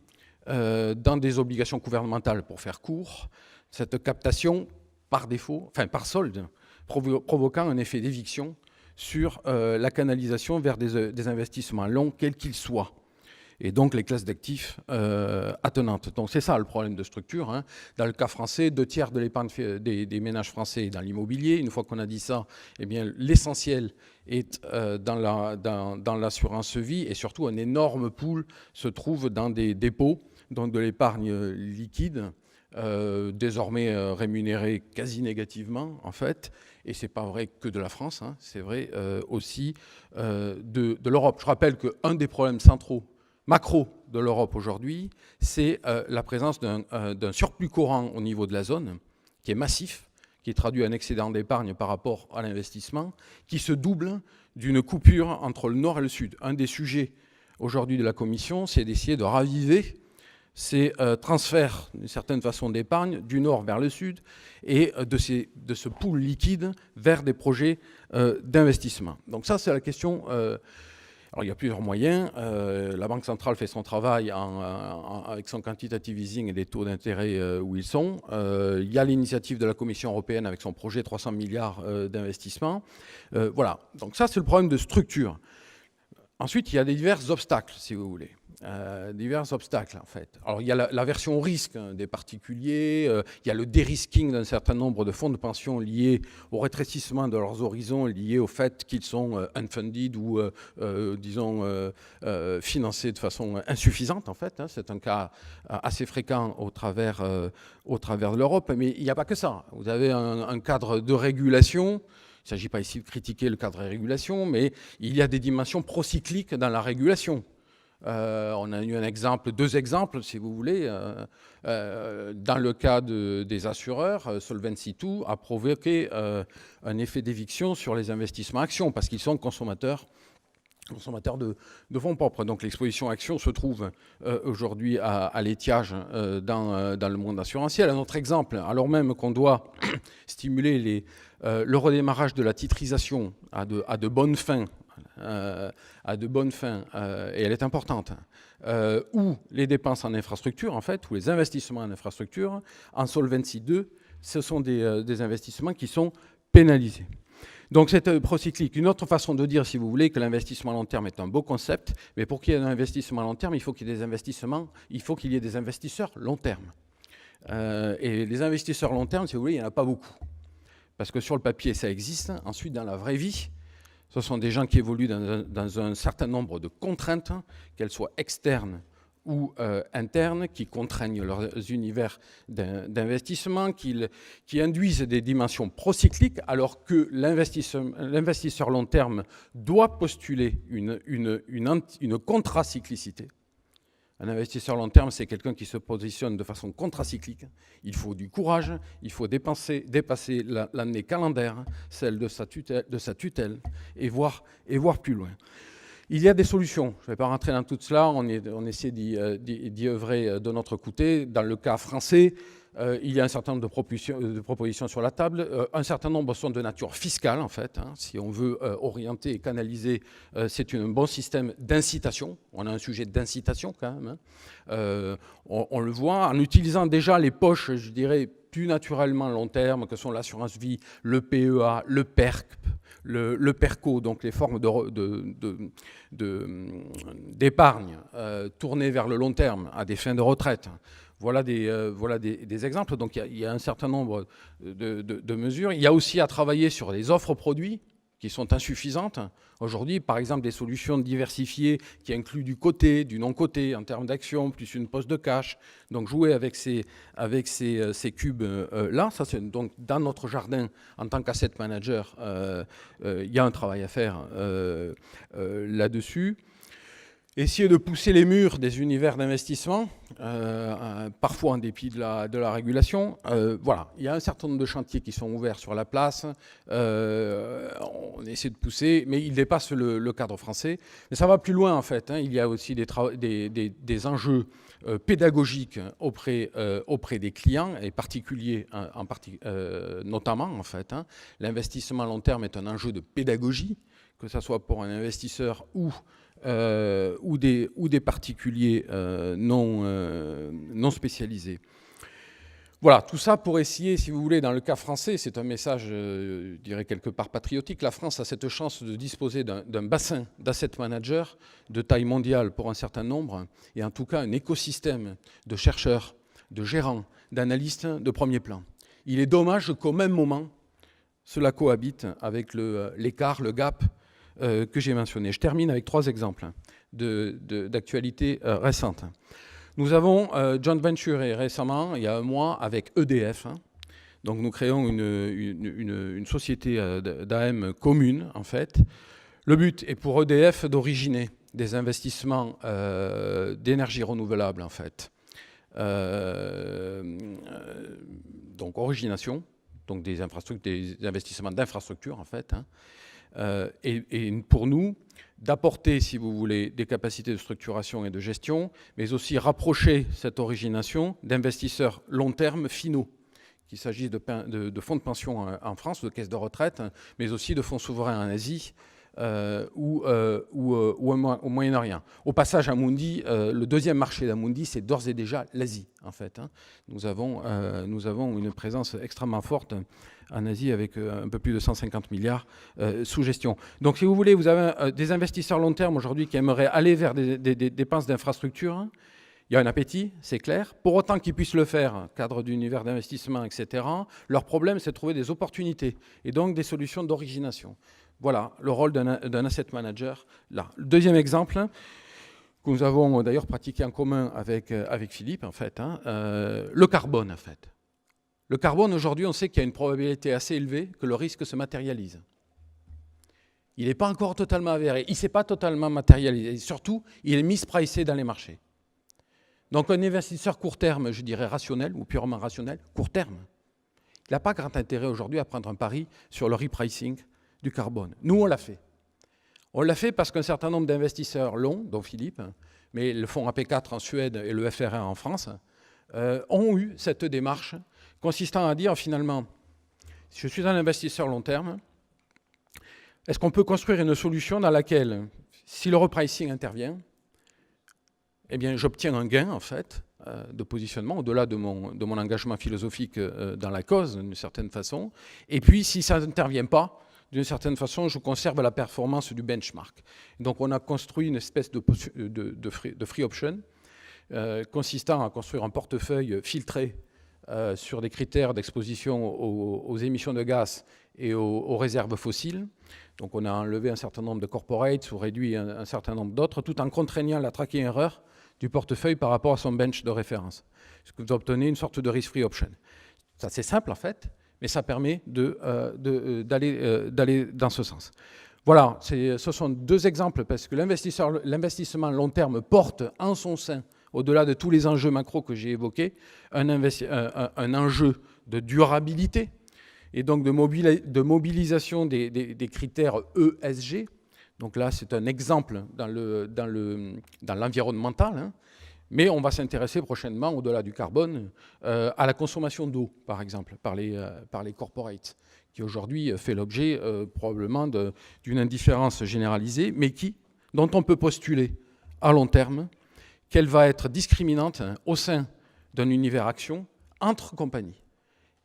dans des obligations gouvernementales, pour faire court. Cette captation, par défaut, enfin par solde, provoquant un effet d'éviction sur la canalisation vers des investissements longs, quels qu'ils soient, et donc les classes d'actifs attenantes. Donc c'est ça le problème de structure, hein. Dans le cas français, 2/3 de l'épargne des ménages français est dans l'immobilier. Une fois qu'on a dit ça, eh bien l'essentiel est dans l'assurance vie, et surtout un énorme pool se trouve dans des dépôts, donc de l'épargne liquide, désormais rémunérée quasi négativement, en fait. Et ce n'est pas vrai que de la France, hein, c'est vrai aussi de l'Europe. Je rappelle qu'un des problèmes centraux, macro de l'Europe aujourd'hui, c'est la présence d'un surplus courant au niveau de la zone, qui est massif, qui traduit un excédent d'épargne par rapport à l'investissement, qui se double d'une coupure entre le nord et le sud. Un des sujets aujourd'hui de la Commission, c'est d'essayer de raviver ces transferts, d'une certaine façon, d'épargne du nord vers le sud et de ce pool liquide vers des projets d'investissement. Donc ça, c'est la question. Alors, il y a plusieurs moyens. La Banque centrale fait son travail avec son quantitative easing et les taux d'intérêt où ils sont. Il y a l'initiative de la Commission européenne avec son projet 300 milliards d'investissements. Voilà. Donc ça, c'est le problème de structure. Ensuite, il y a des divers obstacles, si vous voulez. Divers obstacles, en fait. Alors, il y a l'aversion au risque des particuliers, il y a le dérisking d'un certain nombre de fonds de pension liés au rétrécissement de leurs horizons, liés au fait qu'ils sont unfunded ou, disons, financés de façon insuffisante, en fait. Hein. C'est un cas assez fréquent au travers de l'Europe, mais il n'y a pas que ça. Vous avez un cadre de régulation. Il ne s'agit pas ici de critiquer le cadre de régulation, mais il y a des dimensions procycliques dans la régulation. On a eu deux exemples, si vous voulez. Dans le cas des assureurs, Solvency II a provoqué un effet d'éviction sur les investissements actions, parce qu'ils sont consommateurs de fonds propres. Donc l'exposition action se trouve aujourd'hui à l'étiage dans le monde assurantiel. Un autre exemple, alors même qu'on doit stimuler le redémarrage de la titrisation à de bonnes fins, et elle est importante, ou les dépenses en infrastructure, en fait, ou les investissements en infrastructure, en Solvency II, ce sont des investissements qui sont pénalisés. Donc c'est procyclique. Une autre façon de dire, si vous voulez, que l'investissement à long terme est un beau concept, mais pour qu'il y ait un investissement à long terme, il faut qu'il y ait des investisseurs long terme. Et les investisseurs long terme, si vous voulez, il n'y en a pas beaucoup. Parce que sur le papier, ça existe. Ensuite, dans la vraie vie, ce sont des gens qui évoluent dans un certain nombre de contraintes, qu'elles soient externes ou internes, qui contraignent leurs univers d'investissement, qui induisent des dimensions procycliques, alors que l'investisseur long terme doit postuler une contracyclicité. Un investisseur long terme, c'est quelqu'un qui se positionne de façon contracyclique. Il faut du courage, il faut dépasser l'année calendaire, celle de sa tutelle et voir plus loin. Il y a des solutions. Je ne vais pas rentrer dans tout cela. On essaie d'y œuvrer de notre côté. Dans le cas français, il y a un certain nombre de propositions sur la table. Un certain nombre sont de nature fiscale, en fait. Si on veut orienter et canaliser, c'est un bon système d'incitation. On a un sujet d'incitation, quand même. On le voit en utilisant déjà les poches, je dirais, plus naturellement long terme, que sont l'assurance vie, le PEA, le PERC, le PERCO, donc les formes d'épargne tournées vers le long terme à des fins de retraite. Voilà des exemples. Donc il y a un certain nombre de mesures. Il y a aussi à travailler sur les offres produits qui sont insuffisantes. Aujourd'hui, par exemple, des solutions diversifiées qui incluent du coté, du non-coté en termes d'actions, plus une poste de cash. Donc jouer avec ces cubes-là, ça c'est donc dans notre jardin en tant qu'asset manager, il y a un travail à faire là-dessus. Essayer de pousser les murs des univers d'investissement, parfois en dépit de la régulation. Voilà, il y a un certain nombre de chantiers qui sont ouverts sur la place. On essaie de pousser, mais il dépasse le cadre français. Mais ça va plus loin, en fait. Il y a aussi des enjeux pédagogiques auprès des clients, et particuliers notamment, en fait. L'investissement à long terme est un enjeu de pédagogie, que ce soit pour un investisseur ou des particuliers non spécialisés. Voilà, tout ça pour essayer, si vous voulez, dans le cas français, c'est un message, je dirais, quelque part patriotique. La France a cette chance de disposer d'un bassin d'asset managers de taille mondiale pour un certain nombre, et en tout cas un écosystème de chercheurs, de gérants, d'analystes de premier plan. Il est dommage qu'au même moment, cela cohabite avec l'écart, le gap, que j'ai mentionné. Je termine avec 3 exemples d'actualité récente. Nous avons joint venturé récemment, il y a un mois, avec EDF. Donc nous créons une société d'AM commune, en fait. Le but est pour EDF d'originer des investissements d'énergie renouvelable, en fait. Donc origination, donc des investissements d'infrastructures, en fait. Et pour nous, d'apporter, si vous voulez, des capacités de structuration et de gestion, mais aussi rapprocher cette origination d'investisseurs long terme finaux, qu'il s'agisse de fonds de pension en France, de caisses de retraite, mais aussi de fonds souverains en Asie ou au Moyen-Orient. Au passage, Amundi, le deuxième marché d'Amundi, c'est d'ores et déjà l'Asie, en fait. Nous avons une présence extrêmement forte en Asie avec un peu plus de 150 milliards sous gestion. Donc, si vous voulez, vous avez des investisseurs long terme aujourd'hui qui aimeraient aller vers des dépenses d'infrastructure. Il y a un appétit, c'est clair. Pour autant qu'ils puissent le faire, cadre d'univers d'investissement, etc., leur problème, c'est de trouver des opportunités et donc des solutions d'origination. Voilà le rôle d'un asset manager. Là. Le deuxième exemple, que nous avons d'ailleurs pratiqué en commun avec Philippe, en fait, le carbone, en fait. Le carbone, aujourd'hui, on sait qu'il y a une probabilité assez élevée que le risque se matérialise. Il n'est pas encore totalement avéré. Il ne s'est pas totalement matérialisé. Et surtout, il est mispricé dans les marchés. Donc un investisseur court terme, je dirais rationnel ou purement rationnel, court terme, il n'a pas grand intérêt aujourd'hui à prendre un pari sur le repricing du carbone. Nous, on l'a fait. On l'a fait parce qu'un certain nombre d'investisseurs longs, dont Philippe, mais le fonds AP4 en Suède et le FR1 en France, ont eu cette démarche consistant à dire finalement, si je suis un investisseur long terme, est-ce qu'on peut construire une solution dans laquelle, si le repricing intervient, eh bien, j'obtiens un gain, en fait, de positionnement, au-delà de mon engagement philosophique dans la cause, d'une certaine façon. Et puis, si ça n'intervient pas, d'une certaine façon, je conserve la performance du benchmark. Donc, on a construit une espèce de free option consistant à construire un portefeuille filtré sur des critères d'exposition aux émissions de gaz et aux réserves fossiles. Donc, on a enlevé un certain nombre de corporates ou réduit un certain nombre d'autres, tout en contraignant la tracking erreur du portefeuille par rapport à son bench de référence. Ce que vous obtenez une sorte de risk-free option. Ça, c'est simple, en fait, mais ça permet d'aller dans ce sens. Voilà, ce sont 2 exemples, parce que l'investissement long terme porte en son sein, au-delà de tous les enjeux macro que j'ai évoqués, un enjeu de durabilité, et donc de mobilisation des critères ESG. Donc là, c'est un exemple dans l'environnemental, Mais on va s'intéresser prochainement, au-delà du carbone, à la consommation d'eau, par exemple, par les corporates, qui aujourd'hui fait l'objet probablement d'une indifférence généralisée, mais dont on peut postuler à long terme qu'elle va être discriminante au sein d'un univers action entre compagnies.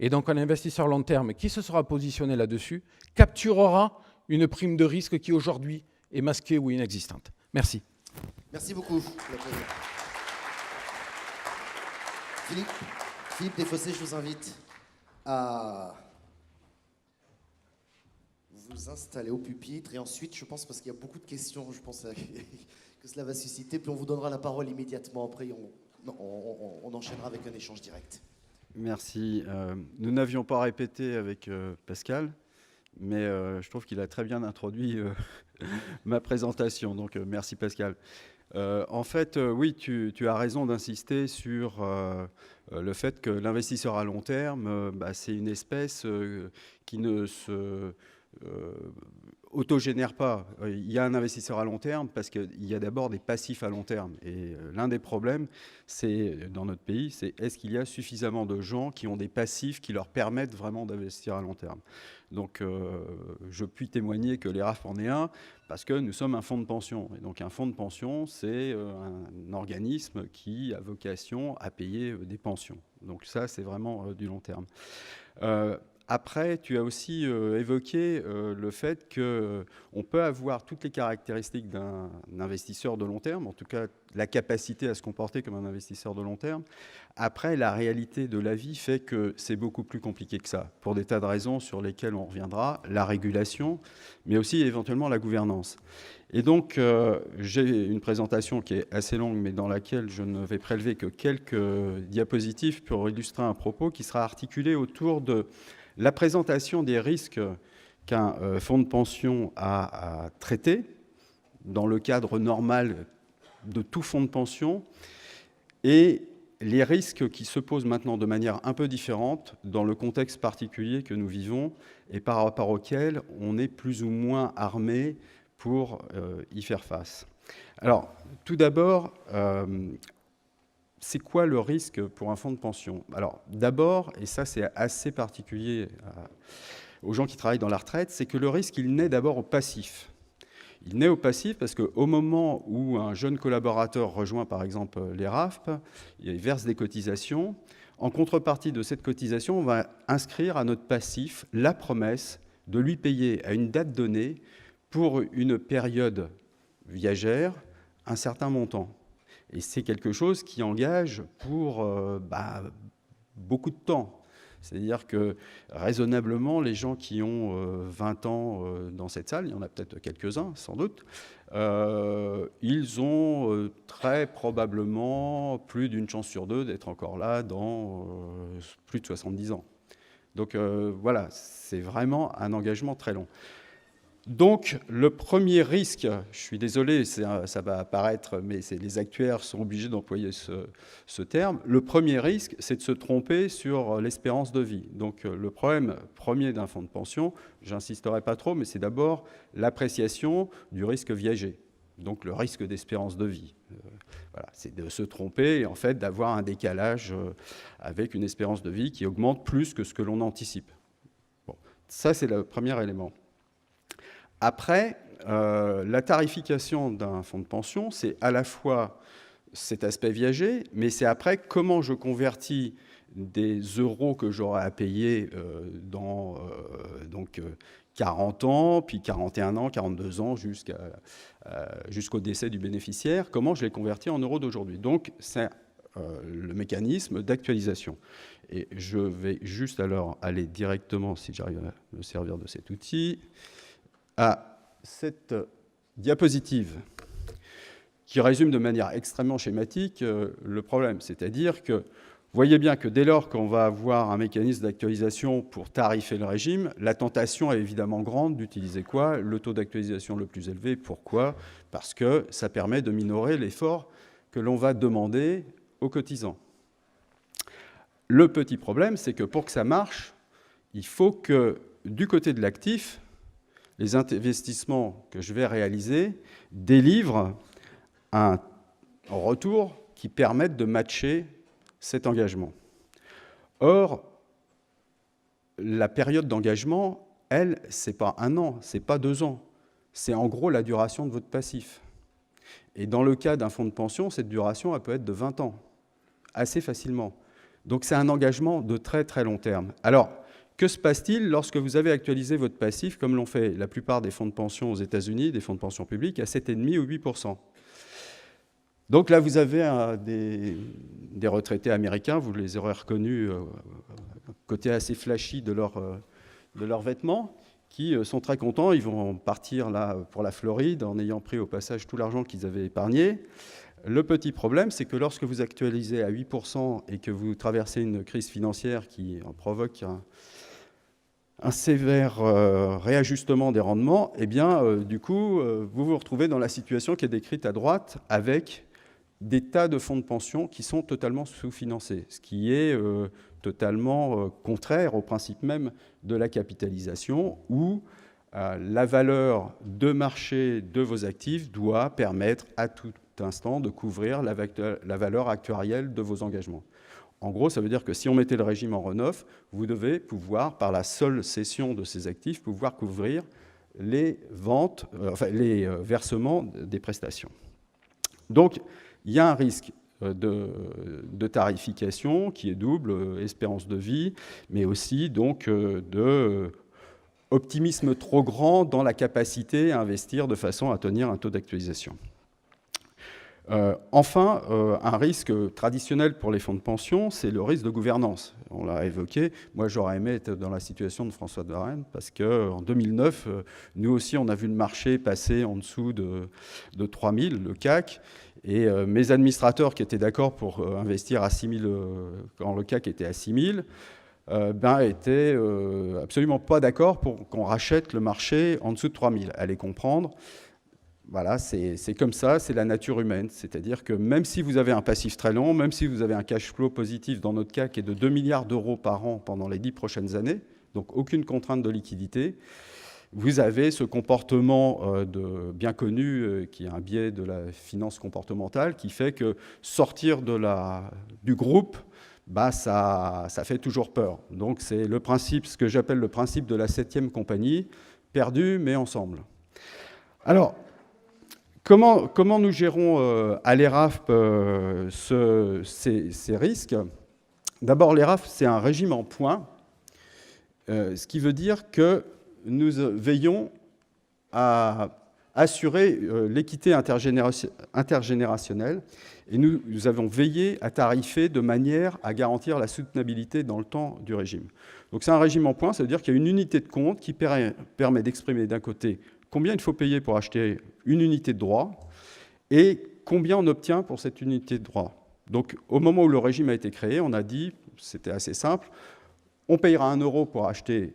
Et donc un investisseur long terme qui se sera positionné là-dessus capturera une prime de risque qui aujourd'hui est masquée ou inexistante. Merci. Merci beaucoup. Philippe Desfossés, je vous invite à vous installer au pupitre. Et ensuite, je pense, parce qu'il y a beaucoup de questions, je pense que cela va susciter, puis on vous donnera la parole immédiatement. Après, on enchaînera avec un échange direct. Merci. Nous n'avions pas répété avec Pascal, mais je trouve qu'il a très bien introduit ma présentation. Donc, merci Pascal. En fait, oui, tu as raison d'insister sur le fait que l'investisseur à long terme, c'est une espèce qui ne se autogénère pas. Il y a un investisseur à long terme parce qu'il y a d'abord des passifs à long terme. Et l'un des problèmes, dans notre pays, c'est est-ce qu'il y a suffisamment de gens qui ont des passifs qui leur permettent vraiment d'investir à long terme. Donc, je puis témoigner que l'ERAF en est un parce que nous sommes un fonds de pension. Et donc, un fonds de pension, c'est un organisme qui a vocation à payer des pensions. Donc, ça, c'est vraiment du long terme. Après, tu as aussi évoqué le fait qu'on peut avoir toutes les caractéristiques d'un investisseur de long terme, en tout cas la capacité à se comporter comme un investisseur de long terme. Après, la réalité de la vie fait que c'est beaucoup plus compliqué que ça, pour des tas de raisons sur lesquelles on reviendra, la régulation, mais aussi éventuellement la gouvernance. Et donc, j'ai une présentation qui est assez longue, mais dans laquelle je ne vais prélever que quelques diapositives pour illustrer un propos qui sera articulé autour de la présentation des risques qu'un fonds de pension a à traiter dans le cadre normal de tout fonds de pension et les risques qui se posent maintenant de manière un peu différente dans le contexte particulier que nous vivons et par rapport auquel on est plus ou moins armé pour y faire face. Alors, tout d'abord, c'est quoi le risque pour un fonds de pension? Alors, d'abord, et ça c'est assez particulier aux gens qui travaillent dans la retraite, c'est que le risque, il naît d'abord au passif. Il naît au passif parce qu'au moment où un jeune collaborateur rejoint par exemple les RAFP, il verse des cotisations. En contrepartie de cette cotisation, on va inscrire à notre passif la promesse de lui payer à une date donnée pour une période viagère un certain montant. Et c'est quelque chose qui engage pour beaucoup de temps. C'est-à-dire que raisonnablement, les gens qui ont 20 ans dans cette salle, il y en a peut-être quelques-uns sans doute, ils ont très probablement plus d'une chance sur deux d'être encore là dans plus de 70 ans. Donc voilà, c'est vraiment un engagement très long. Donc, le premier risque, je suis désolé, ça va apparaître, mais les actuaires sont obligés d'employer ce terme. Le premier risque, c'est de se tromper sur l'espérance de vie. Donc, le problème premier d'un fonds de pension, j'insisterai pas trop, mais c'est d'abord l'appréciation du risque viager. Donc, le risque d'espérance de vie. Voilà, c'est de se tromper et en fait d'avoir un décalage avec une espérance de vie qui augmente plus que ce que l'on anticipe. Bon, ça, c'est le premier élément. Après, la tarification d'un fonds de pension, c'est à la fois cet aspect viager, mais c'est après comment je convertis des euros que j'aurai à payer dans 40 ans, puis 41 ans, 42 ans, jusqu'au décès du bénéficiaire, comment je les convertis en euros d'aujourd'hui. Donc, c'est le mécanisme d'actualisation. Et je vais juste alors aller directement, si j'arrive à me servir de cet outil, à cette diapositive qui résume de manière extrêmement schématique le problème. C'est-à-dire que, vous voyez bien que dès lors qu'on va avoir un mécanisme d'actualisation pour tarifer le régime, la tentation est évidemment grande d'utiliser quoi? Le taux d'actualisation le plus élevé. Pourquoi? Parce que ça permet de minorer l'effort que l'on va demander aux cotisants. Le petit problème, c'est que pour que ça marche, il faut que du côté de l'actif, les investissements que je vais réaliser délivrent un retour qui permettent de matcher cet engagement. Or, la période d'engagement, elle, c'est pas 1 an, c'est pas 2 ans. C'est en gros la duration de votre passif. Et dans le cas d'un fonds de pension, cette duration, elle peut être de 20 ans, assez facilement. Donc c'est un engagement de très très long terme. Alors, que se passe-t-il lorsque vous avez actualisé votre passif, comme l'ont fait la plupart des fonds de pension aux États-Unis, des fonds de pension publics, à 7,5 ou 8%? Donc là, vous avez des retraités américains, vous les aurez reconnus, côté assez flashy de leurs vêtements, qui sont très contents. Ils vont partir là pour la Floride en ayant pris au passage tout l'argent qu'ils avaient épargné. Le petit problème, c'est que lorsque vous actualisez à 8% et que vous traversez une crise financière qui en provoque un sévère réajustement des rendements, eh bien, du coup, vous vous retrouvez dans la situation qui est décrite à droite avec des tas de fonds de pension qui sont totalement sous-financés, ce qui est totalement contraire au principe même de la capitalisation, où la valeur de marché de vos actifs doit permettre à tout instant de couvrir la valeur actuarielle de vos engagements. En gros, ça veut dire que si on mettait le régime en renouf, vous devez pouvoir, par la seule cession de ces actifs, pouvoir couvrir les ventes, les versements des prestations. Donc, il y a un risque de tarification qui est double, espérance de vie, mais aussi donc de optimisme trop grand dans la capacité à investir de façon à tenir un taux d'actualisation. Enfin, un risque traditionnel pour les fonds de pension, c'est le risque de gouvernance. On l'a évoqué. Moi, j'aurais aimé être dans la situation de François de Varenne, parce qu'en 2009, nous aussi, on a vu le marché passer en dessous de 3000, le CAC, et mes administrateurs qui étaient d'accord pour investir à 6000 quand le CAC était à 6000, étaient absolument pas d'accord pour qu'on rachète le marché en dessous de 3000. Allez comprendre. Voilà, c'est comme ça, c'est la nature humaine. C'est-à-dire que même si vous avez un passif très long, même si vous avez un cash flow positif dans notre cas qui est de 2 milliards d'euros par an pendant les 10 prochaines années, donc aucune contrainte de liquidité, vous avez ce comportement bien connu, qui est un biais de la finance comportementale, qui fait que sortir du groupe, ça fait toujours peur. Donc c'est le principe, ce que j'appelle le principe de la 7e compagnie, perdu mais ensemble. Alors, comment nous gérons à l'ERAF ces risques? D'abord, l'ERAF, c'est un régime en points, ce qui veut dire que nous veillons à assurer l'équité intergénérationnelle et nous avons veillé à tarifer de manière à garantir la soutenabilité dans le temps du régime. Donc c'est un régime en points, ça veut dire qu'il y a une unité de compte qui permet d'exprimer d'un côté combien il faut payer pour acheter une unité de droit et combien on obtient pour cette unité de droit. Donc au moment où le régime a été créé, on a dit, c'était assez simple, on payera 1 euro pour acheter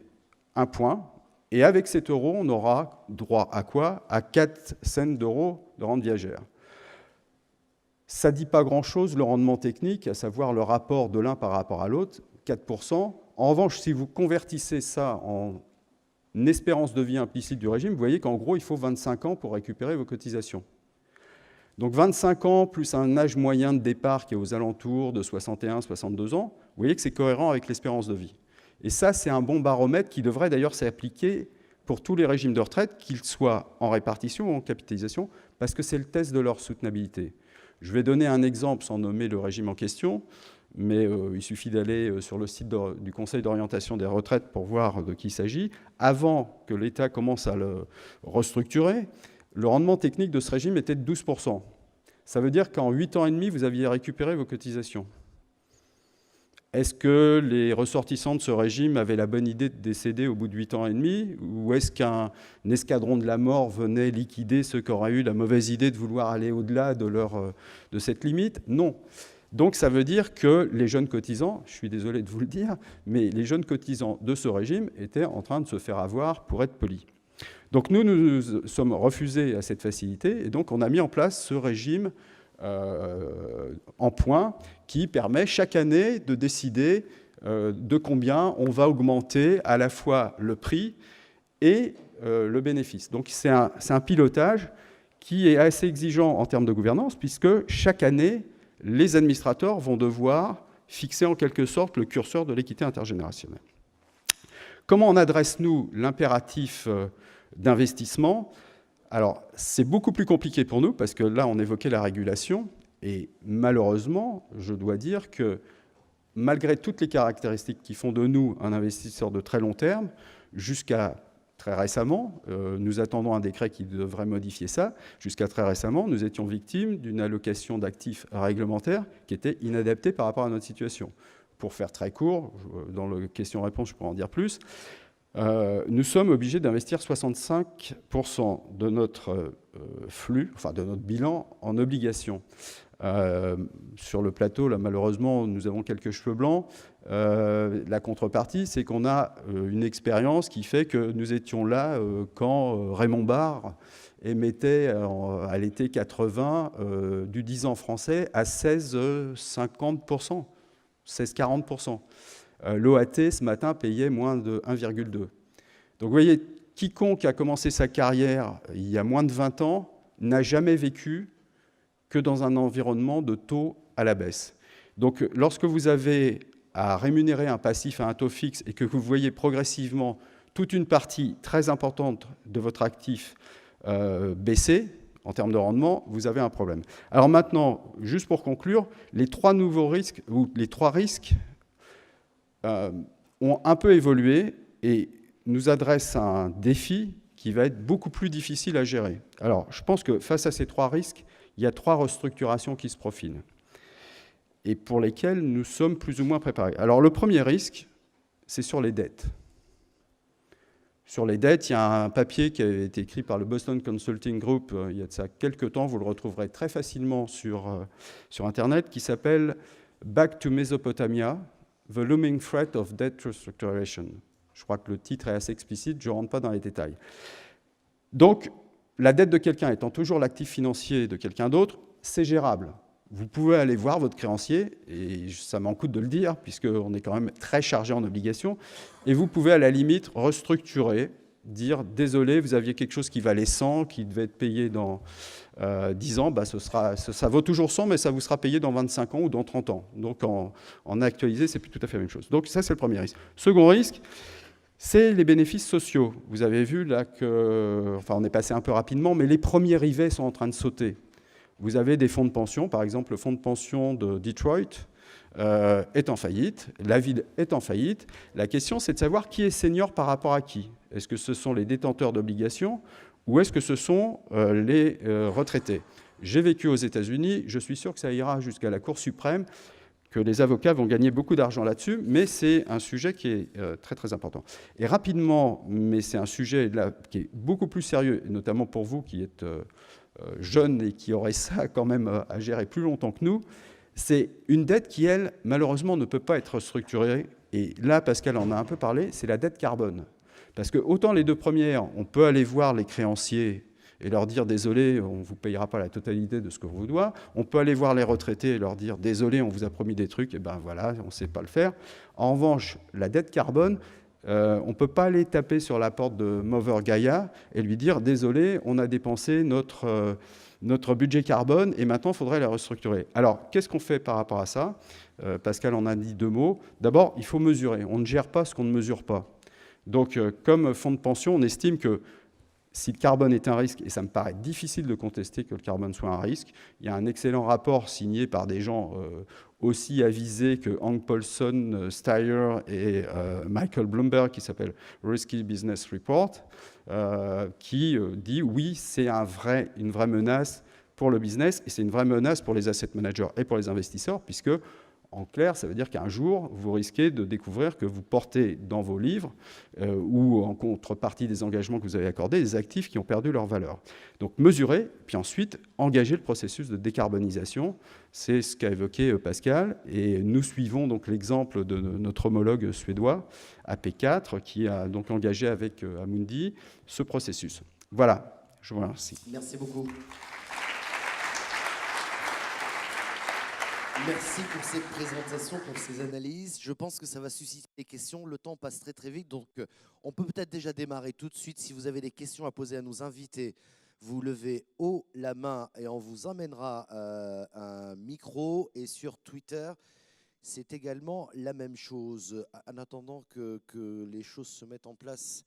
un point, et avec cet euro, on aura droit à quoi? À 4 cents d'euros de rente viagère. Ça ne dit pas grand-chose, le rendement technique, à savoir le rapport de l'un par rapport à l'autre, 4%. En revanche, si vous convertissez ça en espérance de vie implicite du régime, vous voyez qu'en gros, il faut 25 ans pour récupérer vos cotisations. Donc 25 ans plus un âge moyen de départ qui est aux alentours de 61-62 ans, vous voyez que c'est cohérent avec l'espérance de vie. Et ça, c'est un bon baromètre qui devrait d'ailleurs s'appliquer pour tous les régimes de retraite, qu'ils soient en répartition ou en capitalisation, parce que c'est le test de leur soutenabilité. Je vais donner un exemple sans nommer le régime en question, mais il suffit d'aller sur le site du Conseil d'orientation des retraites pour voir de qui il s'agit. Avant que l'État commence à le restructurer, le rendement technique de ce régime était de 12%. Ça veut dire qu'en 8 ans et demi, vous aviez récupéré vos cotisations. Est-ce que les ressortissants de ce régime avaient la bonne idée de décéder au bout de 8 ans et demi? Ou est-ce qu'un escadron de la mort venait liquider ceux qui auraient eu la mauvaise idée de vouloir aller au-delà de cette limite? Non. Donc ça veut dire que les jeunes cotisants, je suis désolé de vous le dire, mais les jeunes cotisants de ce régime étaient en train de se faire avoir, pour être polis. Donc nous sommes refusés à cette facilité, et donc on a mis en place ce régime en points qui permet chaque année de décider de combien on va augmenter à la fois le prix et le bénéfice. Donc c'est un pilotage qui est assez exigeant en termes de gouvernance, puisque chaque année, les administrateurs vont devoir fixer en quelque sorte le curseur de l'équité intergénérationnelle. Comment on adresse, nous, l'impératif d'investissement? Alors, c'est beaucoup plus compliqué pour nous, parce que là, on évoquait la régulation, et malheureusement, je dois dire que malgré toutes les caractéristiques qui font de nous un investisseur de très long terme, jusqu'à très récemment, nous attendons un décret qui devrait modifier ça, jusqu'à très récemment, nous étions victimes d'une allocation d'actifs réglementaires qui était inadaptée par rapport à notre situation. Pour faire très court, dans le question-réponse, je pourrais en dire plus, nous sommes obligés d'investir 65% de notre flux, enfin de notre bilan, en obligations. Sur le plateau, là, malheureusement, nous avons quelques cheveux blancs. La contrepartie, c'est qu'on a une expérience qui fait que nous étions là quand Raymond Barre émettait à l'été 80 du 10 ans français à 16,50%, 16,40%. L'OAT, ce matin, payait moins de 1,2. Donc, vous voyez, quiconque a commencé sa carrière il y a moins de 20 ans n'a jamais vécu que dans un environnement de taux à la baisse. Donc, lorsque vous avez à rémunérer un passif à un taux fixe et que vous voyez progressivement toute une partie très importante de votre actif baisser en termes de rendement, vous avez un problème. Alors maintenant, juste pour conclure, les trois nouveaux risques, ou les trois risques, ont un peu évolué et nous adressent un défi qui va être beaucoup plus difficile à gérer. Alors, je pense que face à ces trois risques, il y a trois restructurations qui se profilent et pour lesquelles nous sommes plus ou moins préparés. Alors, le premier risque, c'est sur les dettes. Sur les dettes, il y a un papier qui a été écrit par le Boston Consulting Group il y a de ça quelques temps, vous le retrouverez très facilement sur Internet, qui s'appelle « Back to Mesopotamia, The Looming Threat of Debt Restructuration ». Je crois que le titre est assez explicite, je ne rentre pas dans les détails. Donc, la dette de quelqu'un étant toujours l'actif financier de quelqu'un d'autre, c'est gérable. Vous pouvez aller voir votre créancier, et ça m'en coûte de le dire, puisqu'on est quand même très chargé en obligations, et vous pouvez à la limite restructurer, dire « désolé, vous aviez quelque chose qui valait 100, qui devait être payé dans 10 ans, bah, ça vaut toujours 100, mais ça vous sera payé dans 25 ans ou dans 30 ans. » Donc en actualisé, c'est plus tout à fait la même chose. Donc ça, c'est le premier risque. Second risque, c'est les bénéfices sociaux. Vous avez vu là que, enfin on est passé un peu rapidement, mais les premiers rivets sont en train de sauter. Vous avez des fonds de pension, par exemple le fonds de pension de Detroit est en faillite, la ville est en faillite. La question c'est de savoir qui est senior par rapport à qui. Est-ce que ce sont les détenteurs d'obligations ou est-ce que ce sont les retraités? J'ai vécu aux États-Unis, je suis sûr que ça ira jusqu'à la Cour suprême, que les avocats vont gagner beaucoup d'argent là-dessus, mais c'est un sujet qui est très très important. Et rapidement, mais c'est un sujet là, qui est beaucoup plus sérieux, et notamment pour vous qui êtes jeune et qui aurez ça quand même à gérer plus longtemps que nous, c'est une dette qui, elle, malheureusement, ne peut pas être structurée. Et là, Pascal en a un peu parlé, c'est la dette carbone. Parce que autant les deux premières, on peut aller voir les créanciers et leur dire « désolé, on ne vous payera pas la totalité de ce que vous doit ». On peut aller voir les retraités et leur dire « désolé, on vous a promis des trucs, et ben voilà, on ne sait pas le faire ». En revanche, la dette carbone, on ne peut pas aller taper sur la porte de Mover Gaia et lui dire « désolé, on a dépensé notre budget carbone et maintenant il faudrait la restructurer ». Alors, qu'est-ce qu'on fait par rapport à ça? Pascal en a dit deux mots. D'abord, il faut mesurer. On ne gère pas ce qu'on ne mesure pas. Donc, comme fonds de pension, on estime que si le carbone est un risque, et ça me paraît difficile de contester que le carbone soit un risque, il y a un excellent rapport signé par des gens aussi avisés que Hank Paulson, Steyer et Michael Bloomberg, qui s'appelle Risky Business Report, qui dit oui, c'est une vraie menace pour le business, et c'est une vraie menace pour les asset managers et pour les investisseurs, puisque en clair, ça veut dire qu'un jour, vous risquez de découvrir que vous portez dans vos livres ou en contrepartie des engagements que vous avez accordés, des actifs qui ont perdu leur valeur. Donc mesurer, puis ensuite engager le processus de décarbonisation. C'est ce qu'a évoqué Pascal. Et nous suivons donc l'exemple de notre homologue suédois, AP4, qui a donc engagé avec Amundi ce processus. Voilà, je vous remercie. Merci beaucoup. Merci pour cette présentation, pour ces analyses. Je pense que ça va susciter des questions. Le temps passe très très vite, donc on peut peut-être déjà démarrer tout de suite. Si vous avez des questions à poser à nos invités, vous levez haut la main et on vous emmènera un micro. Et sur Twitter, c'est également la même chose. En attendant que les choses se mettent en place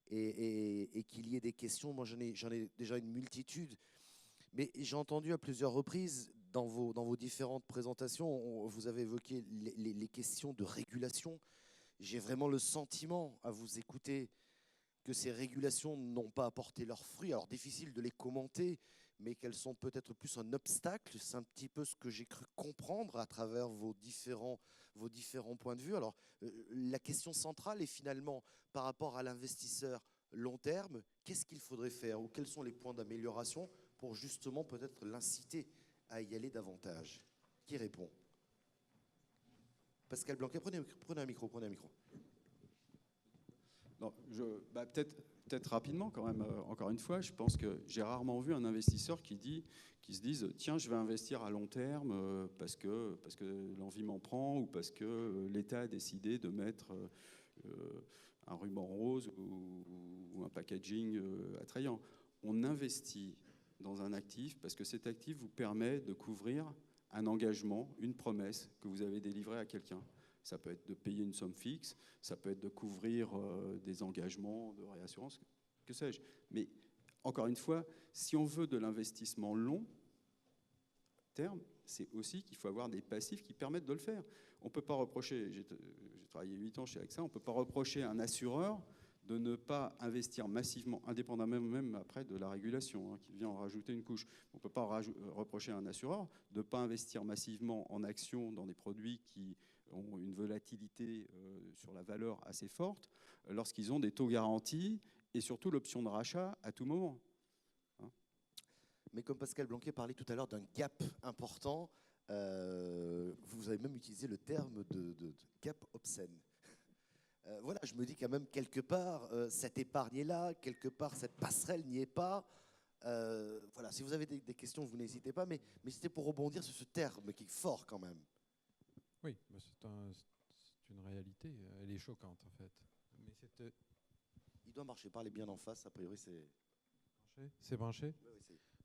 et qu'il y ait des questions, moi j'en ai déjà une multitude. Mais j'ai entendu à plusieurs reprises dans vos différentes présentations, vous avez évoqué les questions de régulation. J'ai vraiment le sentiment, à vous écouter, que ces régulations n'ont pas apporté leurs fruits. Alors, difficile de les commenter, mais qu'elles sont peut-être plus un obstacle. C'est un petit peu ce que j'ai cru comprendre à travers vos différents points de vue. Alors, la question centrale est finalement, par rapport à l'investisseur long terme, qu'est-ce qu'il faudrait faire ou quels sont les points d'amélioration pour justement peut-être l'inciter à y aller davantage? Qui répond? Pascal Blanquet, prenez un micro. Non, peut-être rapidement quand même, encore une fois, je pense que j'ai rarement vu un investisseur qui se dise tiens, je vais investir à long terme parce que l'envie m'en prend ou parce que l'État a décidé de mettre un ruban rose ou un packaging attrayant. On investit dans un actif parce que cet actif vous permet de couvrir un engagement, une promesse que vous avez délivrée à quelqu'un. Ça peut être de payer une somme fixe, ça peut être de couvrir des engagements de réassurance, que sais-je. Mais encore une fois, si on veut de l'investissement long terme, c'est aussi qu'il faut avoir des passifs qui permettent de le faire. On ne peut pas reprocher, j'ai travaillé 8 ans chez AXA, on ne peut pas reprocher à un assureur de ne pas investir massivement, indépendamment même après de la régulation, qui vient en rajouter une couche. On ne peut pas reprocher à un assureur de ne pas investir massivement en actions dans des produits qui ont une volatilité sur la valeur assez forte, lorsqu'ils ont des taux garantis et surtout l'option de rachat à tout moment. Mais comme Pascal Blanquet parlait tout à l'heure d'un gap important, vous avez même utilisé le terme de gap obscène. Voilà, je me dis quand même quelque part, cette épargne est là, quelque part cette passerelle n'y est pas. Voilà, si vous avez des questions, vous n'hésitez pas, mais c'était pour rebondir sur ce terme qui est fort quand même. Oui, c'est une réalité, elle est choquante en fait. Mais il doit marcher, parlez bien en face, a priori c'est... C'est branché ?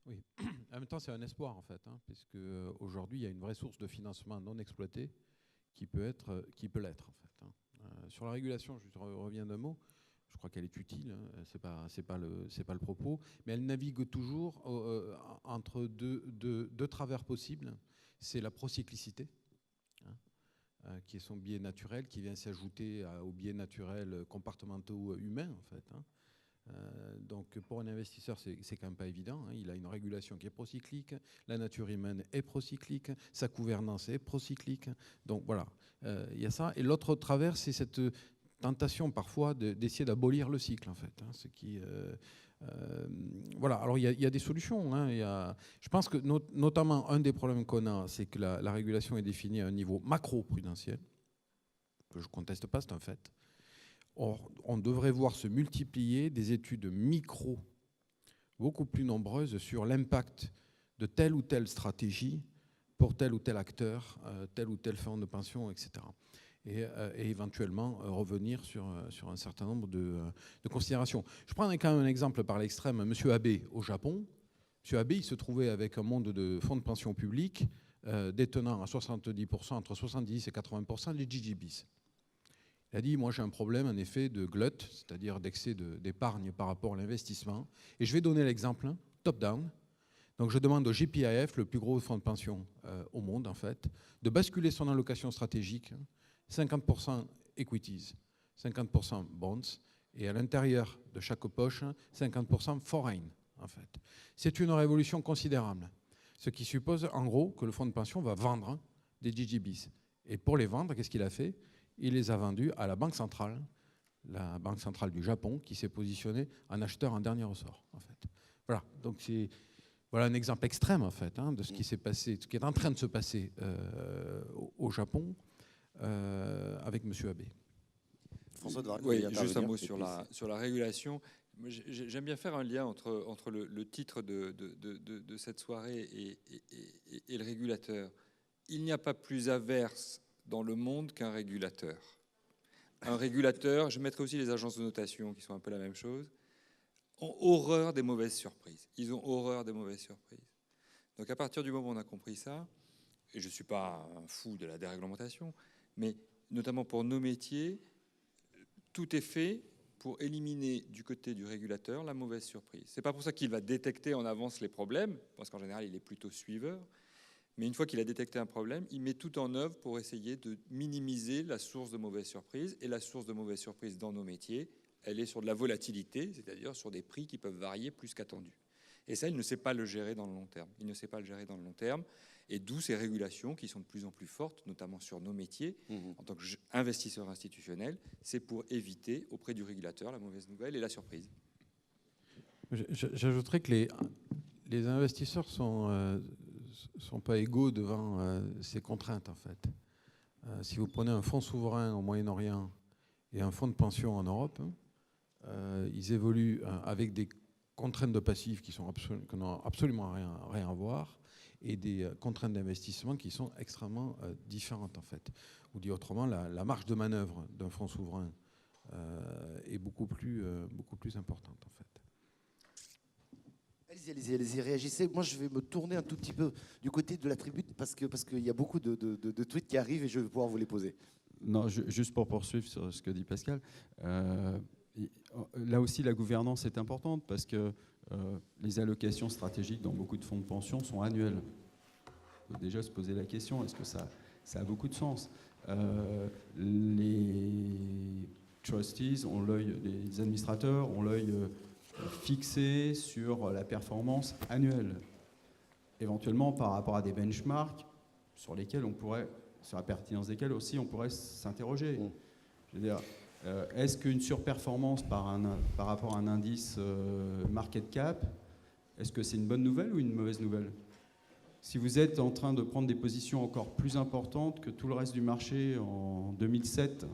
Oui. En même temps, c'est un espoir en fait, puisque aujourd'hui, il y a une vraie source de financement non exploitée qui peut l'être en fait. Sur la régulation, je reviens d'un mot. Je crois qu'elle est utile, c'est pas le propos, mais elle navigue toujours entre deux travers possibles. C'est la procyclicité, qui est son biais naturel, qui vient s'ajouter aux biais naturels comportementaux humains en fait. Donc pour un investisseur, c'est quand même pas évident. Il a une régulation qui est procyclique, la nature humaine est procyclique, sa gouvernance est procyclique. Donc voilà, il y a ça. Et l'autre travers, c'est cette tentation parfois d'essayer d'abolir le cycle en fait. Ce qui, voilà. Alors il y a des solutions. Je pense que notamment un des problèmes qu'on a, c'est que la régulation est définie à un niveau macro-prudentiel, que je ne conteste pas, c'est un fait. Or, on devrait voir se multiplier des études micro beaucoup plus nombreuses sur l'impact de telle ou telle stratégie pour tel ou tel acteur, tel ou tel fonds de pension, etc. Et éventuellement revenir sur un certain nombre de considérations. Je prends quand même un exemple par l'extrême. M. Abe au Japon. M. Abe, il se trouvait avec un monde de fonds de pension publics détenant à 70%, entre 70 et 80% les GGBs. Il a dit, moi j'ai un problème en effet de glut, c'est-à-dire d'excès d'épargne par rapport à l'investissement. Et je vais donner l'exemple, top-down. Donc je demande au GPIF, le plus gros fonds de pension au monde en fait, de basculer son allocation stratégique, 50% equities, 50% bonds, et à l'intérieur de chaque poche, 50% foreign en fait. C'est une révolution considérable. Ce qui suppose en gros que le fonds de pension va vendre des GGBs. Et pour les vendre, qu'est-ce qu'il a fait ? Il les a vendus à la Banque centrale du Japon, qui s'est positionnée en acheteur en dernier ressort. En fait. Voilà, donc c'est un exemple extrême en fait, de ce qui s'est passé, ce qui est en train de se passer au Japon avec M. Abe. François de Varenne, oui, juste un mot sur la régulation. J'aime bien faire un lien entre le titre de cette soirée et le régulateur. Il n'y a pas plus averse dans le monde qu'un régulateur. Un régulateur, je mettrai aussi les agences de notation qui sont un peu la même chose. ont horreur des mauvaises surprises. Ils ont horreur des mauvaises surprises. Donc à partir du moment où on a compris ça, et je ne suis pas un fou de la déréglementation, mais notamment pour nos métiers, tout est fait pour éliminer du côté du régulateur la mauvaise surprise. Ce n'est pas pour ça qu'il va détecter en avance les problèmes, parce qu'en général, il est plutôt suiveur. Mais une fois qu'il a détecté un problème, il met tout en œuvre pour essayer de minimiser la source de mauvaise surprise. Et la source de mauvaise surprise dans nos métiers, elle est sur de la volatilité, c'est-à-dire sur des prix qui peuvent varier plus qu'attendu. Et ça, il ne sait pas le gérer dans le long terme. Il ne sait pas le gérer dans le long terme. Et d'où ces régulations qui sont de plus en plus fortes, notamment sur nos métiers. En tant qu'investisseur institutionnel, c'est pour éviter auprès du régulateur la mauvaise nouvelle et la surprise. J'ajouterais que les investisseurs sont pas égaux devant ces contraintes, en fait. Si vous prenez un fonds souverain au Moyen-Orient et un fonds de pension en Europe, ils évoluent avec des contraintes de passifs qui n'ont absolument rien à voir, et des contraintes d'investissement qui sont extrêmement différentes, en fait. Ou dit autrement, la marge de manœuvre d'un fonds souverain est beaucoup plus importante, en fait. Allez-y, réagissez. Moi, je vais me tourner un tout petit peu du côté de la tribune parce qu'il y a beaucoup de tweets qui arrivent et je vais pouvoir vous les poser. Non, juste pour poursuivre sur ce que dit Pascal, là aussi la gouvernance est importante parce que les allocations stratégiques dans beaucoup de fonds de pension sont annuelles. Il faut déjà se poser la question, est-ce que ça a beaucoup de sens? Les trustees ont l'œil, les administrateurs ont l'œil fixé sur la performance annuelle, éventuellement par rapport à des benchmarks sur lesquels on pourrait, sur la pertinence desquels aussi on pourrait s'interroger. Je veux dire, est-ce qu'une surperformance par rapport à un indice market cap, est-ce que c'est une bonne nouvelle ou une mauvaise nouvelle? Si vous êtes en train de prendre des positions encore plus importantes que tout le reste du marché en 2007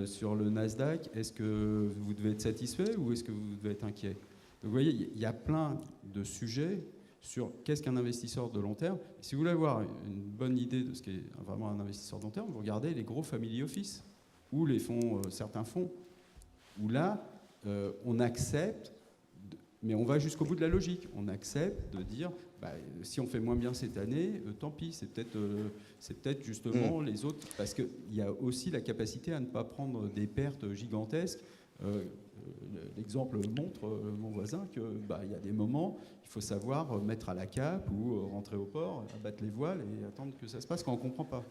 sur le Nasdaq, est-ce que vous devez être satisfait ou est-ce que vous devez être inquiet? Donc vous voyez, il y a plein de sujets sur qu'est-ce qu'un investisseur de long terme. Et si vous voulez avoir une bonne idée de ce qu'est vraiment un investisseur de long terme, vous regardez les gros family office ou les fonds, certains fonds, où là, on accepte, mais on va jusqu'au bout de la logique. On accepte de dire, si on fait moins bien cette année, tant pis, c'est peut-être justement les autres, parce qu'il y a aussi la capacité à ne pas prendre des pertes gigantesques. L'exemple montre, mon voisin, qu'il y a des moments, il faut savoir mettre à la cape ou rentrer au port, abattre les voiles et attendre que ça se passe quand on ne comprend pas.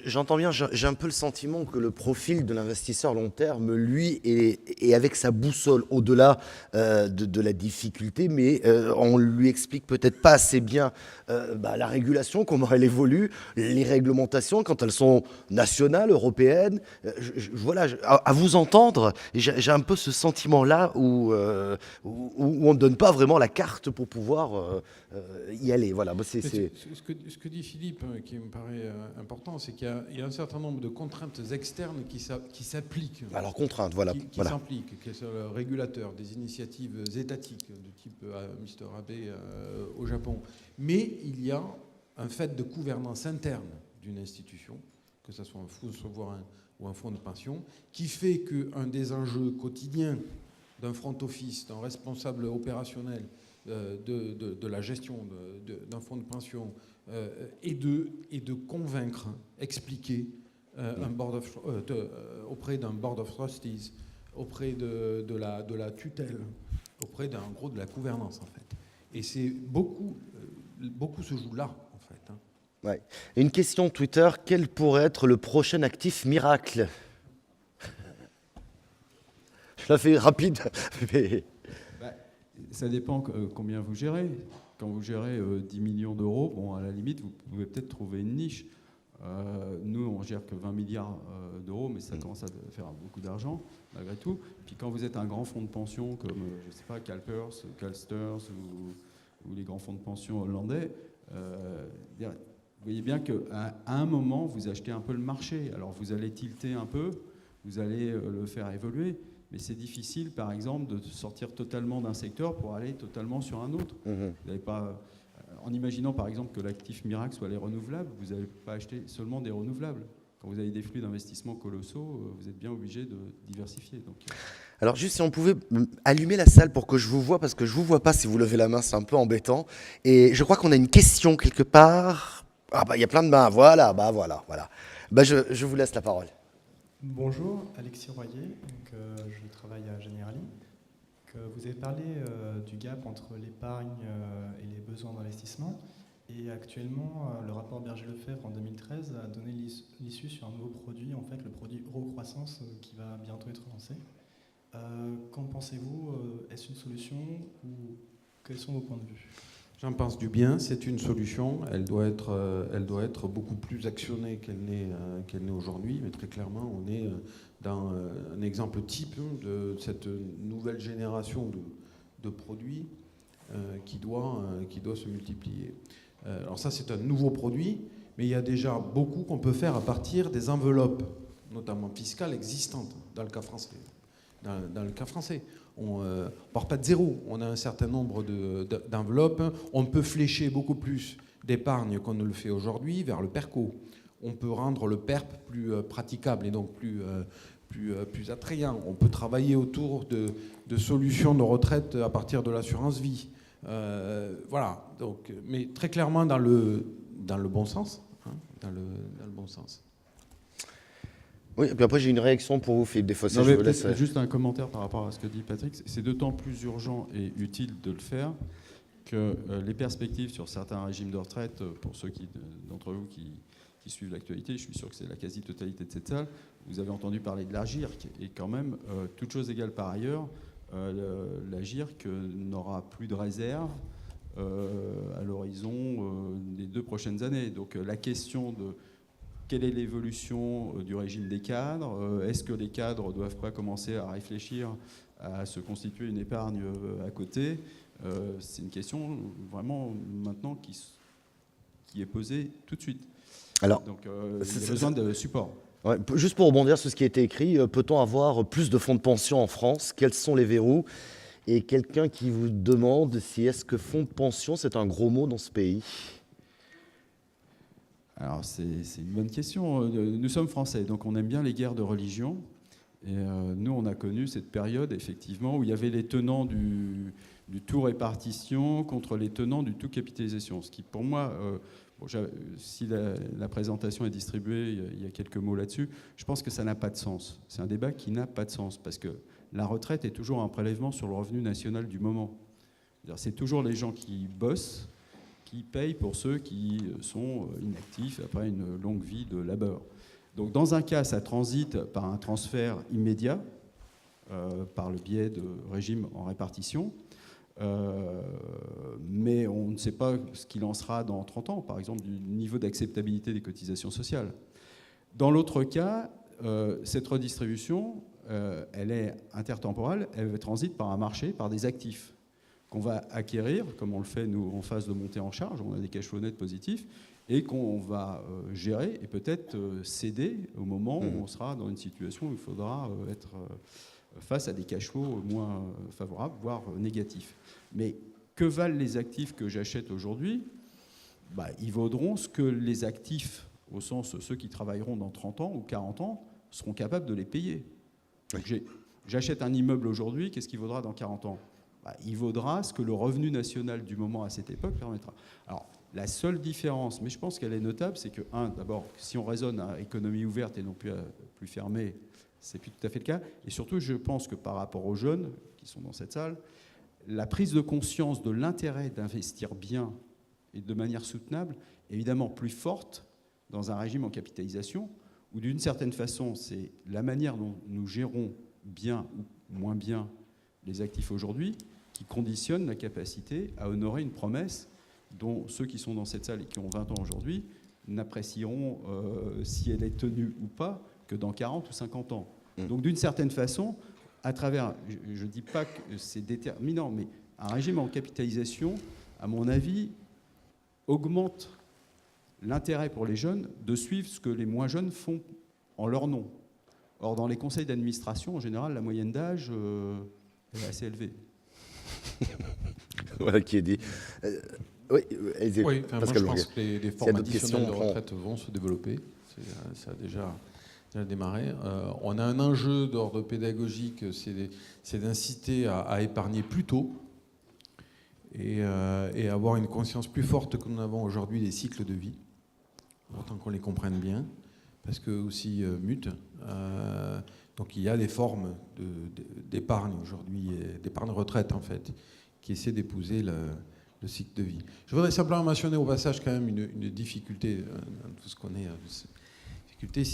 J'entends bien, j'ai un peu le sentiment que le profil de l'investisseur long terme, lui, est avec sa boussole au-delà de la difficulté, mais on lui explique peut-être pas assez bien la régulation, comment elle évolue, les réglementations, quand elles sont nationales, européennes. Voilà, à vous entendre, j'ai un peu ce sentiment-là où on ne donne pas vraiment la carte pour pouvoir y aller. Voilà, ce que dit Philippe, qui me paraît important, c'est qu'il y a un certain nombre de contraintes externes qui s'appliquent. Alors, contraintes, voilà. Qui s'impliquent, qui sont le régulateur, des initiatives étatiques de type Mr. Abe au Japon. Mais il y a un fait de gouvernance interne d'une institution, que ce soit un fonds souverain ou un fonds de pension, qui fait qu'un des enjeux quotidiens d'un front office, d'un responsable opérationnel de la gestion d'un fonds de pension est de convaincre, expliquer auprès d'un board of trustees, auprès de la tutelle, auprès de la gouvernance en fait. Et c'est beaucoup se joue là en fait. Hein. Ouais. Une question Twitter, quel pourrait être le prochain actif miracle? Je la fais rapide. Mais... ça dépend combien vous gérez. Quand vous gérez 10 millions d'euros, bon, à la limite, vous pouvez peut-être trouver une niche. Nous, on gère que 20 milliards d'euros, mais ça commence à faire beaucoup d'argent, malgré tout. Puis quand vous êtes un grand fonds de pension, comme, je ne sais pas, CalPERS, CalSTRS ou les grands fonds de pension hollandais, vous voyez bien qu'à un moment, vous achetez un peu le marché. Alors, vous allez tilter un peu, vous allez le faire évoluer, mais c'est difficile, par exemple, de sortir totalement d'un secteur pour aller totalement sur un autre. Vous n'avez pas, en imaginant, par exemple, que l'actif miracle soit les renouvelables, vous n'allez pas acheter seulement des renouvelables. Quand vous avez des flux d'investissement colossaux, vous êtes bien obligé de diversifier. Donc, Alors juste si on pouvait allumer la salle pour que je vous vois, parce que je vous vois pas si vous levez la main, c'est un peu embêtant. Et je crois qu'on a une question quelque part. Ah bah il y a plein de mains, voilà. Bah je vous laisse la parole. Bonjour, Alexis Royer, donc, je travaille à Generali. Vous avez parlé du gap entre l'épargne et les besoins d'investissement. Et actuellement, le rapport Berger-Lefebvre en 2013 a donné l'issue sur un nouveau produit, en fait le produit Eurocroissance qui va bientôt être lancé. Qu'en pensez-vous? Est-ce une solution ou quels sont vos points de vue? J'en pense du bien, c'est une solution. Elle doit être beaucoup plus actionnée qu'elle n'est aujourd'hui. Mais très clairement, on est dans un exemple type de cette nouvelle génération de produits qui doit se multiplier. Alors ça, c'est un nouveau produit, mais il y a déjà beaucoup qu'on peut faire à partir des enveloppes, notamment fiscales, existantes dans le cas français. Dans le cas français, on ne part pas de zéro. On a un certain nombre d'enveloppes. On peut flécher beaucoup plus d'épargne qu'on ne le fait aujourd'hui vers le PERCO. On peut rendre le PERP plus praticable et donc plus attrayant. On peut travailler autour de solutions de retraite à partir de l'assurance vie. Voilà. Donc, mais très clairement dans le bon sens. Dans le bon sens. Oui, et puis après j'ai une réaction pour vous, Philippe Desfossés. Je vous laisse. Juste un commentaire par rapport à ce que dit Patrick. C'est d'autant plus urgent et utile de le faire que les perspectives sur certains régimes de retraite, pour ceux d'entre vous qui suivent l'actualité, je suis sûr que c'est la quasi-totalité de cette salle, vous avez entendu parler de la GIRC, et quand même, toute chose égale par ailleurs, la GIRC n'aura plus de réserve à l'horizon des 2 prochaines années. Donc la question de quelle est l'évolution du régime des cadres? Est-ce que les cadres ne doivent pas commencer à réfléchir à se constituer une épargne à côté? C'est une question vraiment maintenant qui est posée tout de suite. Alors, donc il y a besoin de support. Ouais, juste pour rebondir sur ce qui a été écrit, peut-on avoir plus de fonds de pension en France? Quels sont les verrous? Et quelqu'un qui vous demande si est-ce que fonds de pension, c'est un gros mot dans ce pays? Alors c'est une bonne question. Nous sommes français, donc on aime bien les guerres de religion. Et nous, on a connu cette période, effectivement, où il y avait les tenants du tout répartition contre les tenants du tout capitalisation. Ce qui, pour moi, si la présentation est distribuée, il y a quelques mots là-dessus, je pense que ça n'a pas de sens. C'est un débat qui n'a pas de sens, parce que la retraite est toujours un prélèvement sur le revenu national du moment. C'est toujours les gens qui bossent qui payent pour ceux qui sont inactifs après une longue vie de labeur. Donc dans un cas, ça transite par un transfert immédiat, par le biais de régimes en répartition, mais on ne sait pas ce qu'il en sera dans 30 ans, par exemple, du niveau d'acceptabilité des cotisations sociales. Dans l'autre cas, cette redistribution, elle est intertemporelle, elle transite par un marché, par des actifs qu'on va acquérir, comme on le fait nous en phase de montée en charge, on a des cash flow nets positifs, et qu'on va gérer et peut-être céder au moment où on sera dans une situation où il faudra être face à des cash flows moins favorables, voire négatifs. Mais que valent les actifs que j'achète aujourd'hui? Ils vaudront ce que les actifs, au sens ceux qui travailleront dans 30 ans ou 40 ans, seront capables de les payer. Oui. J'achète un immeuble aujourd'hui, qu'est-ce qu'il vaudra dans 40 ans? Il vaudra ce que le revenu national du moment à cette époque permettra. Alors, la seule différence, mais je pense qu'elle est notable, c'est que, d'abord, si on raisonne à économie ouverte et non plus fermée, c'est plus tout à fait le cas. Et surtout, je pense que par rapport aux jeunes qui sont dans cette salle, la prise de conscience de l'intérêt d'investir bien et de manière soutenable est évidemment plus forte dans un régime en capitalisation, où d'une certaine façon, c'est la manière dont nous gérons bien ou moins bien les actifs aujourd'hui qui conditionne la capacité à honorer une promesse dont ceux qui sont dans cette salle et qui ont 20 ans aujourd'hui n'apprécieront si elle est tenue ou pas que dans 40 ou 50 ans. Donc d'une certaine façon, à travers, je ne dis pas que c'est déterminant, mais un régime en capitalisation, à mon avis, augmente l'intérêt pour les jeunes de suivre ce que les moins jeunes font en leur nom. Or, dans les conseils d'administration, en général, la moyenne d'âge est assez élevée. Voilà qui est dit. Oui, moi je pense que les formes additionnelles de retraite vont se développer. Ça a déjà démarré. On a un enjeu d'ordre pédagogique, c'est d'inciter à épargner plus tôt et avoir une conscience plus forte que nous avons aujourd'hui des cycles de vie, autant qu'on les comprenne bien, parce qu'eux aussi mutent. Donc il y a des formes d'épargne aujourd'hui, d'épargne retraite en fait, qui essaient d'épouser le cycle de vie. Je voudrais simplement mentionner au passage quand même une difficulté, dans tout ce qu'on est, difficulté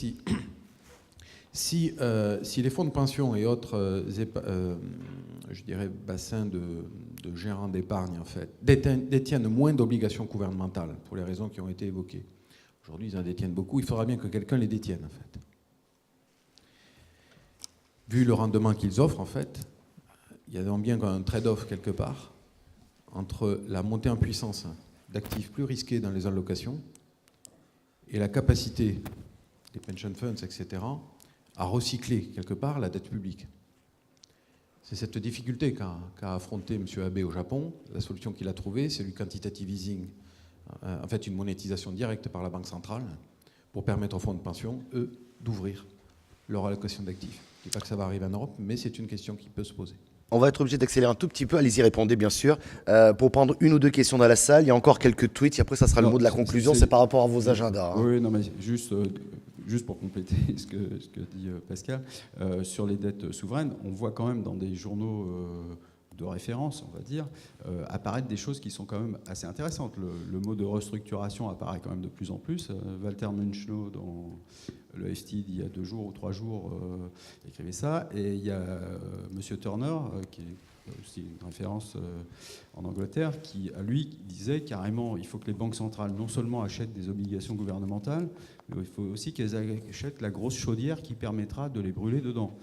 si les fonds de pension et autres, je dirais, bassins de gérants d'épargne en fait, détiennent moins d'obligations gouvernementales pour les raisons qui ont été évoquées. Aujourd'hui, ils en détiennent beaucoup. Il faudra bien que quelqu'un les détienne en fait. Vu le rendement qu'ils offrent en fait, il y a donc bien un trade-off quelque part entre la montée en puissance d'actifs plus risqués dans les allocations et la capacité des pension funds, etc., à recycler quelque part la dette publique. C'est cette difficulté qu'a affronté M. Abe au Japon. La solution qu'il a trouvée, c'est du quantitative easing, en fait une monétisation directe par la Banque centrale pour permettre aux fonds de pension, eux, d'ouvrir leur allocation d'actifs. Je ne dis pas que ça va arriver en Europe, mais c'est une question qui peut se poser. On va être obligé d'accélérer un tout petit peu. Allez-y, répondez bien sûr. Pour prendre une ou deux questions dans la salle, il y a encore quelques tweets et après ça sera le mot de la conclusion. C'est par rapport à vos agendas. Hein. Oui, non, mais juste pour compléter ce que dit Pascal, sur les dettes souveraines, on voit quand même dans des journaux de référence, on va dire, apparaître des choses qui sont quand même assez intéressantes. Le mot de restructuration apparaît quand même de plus en plus. Walter Munchno, dans le FT il y a 2 jours ou 3 jours, écrivait ça. Et il y a M. Turner, qui est aussi une référence en Angleterre, qui, à lui, disait carrément il faut que les banques centrales non seulement achètent des obligations gouvernementales, mais il faut aussi qu'elles achètent la grosse chaudière qui permettra de les brûler dedans.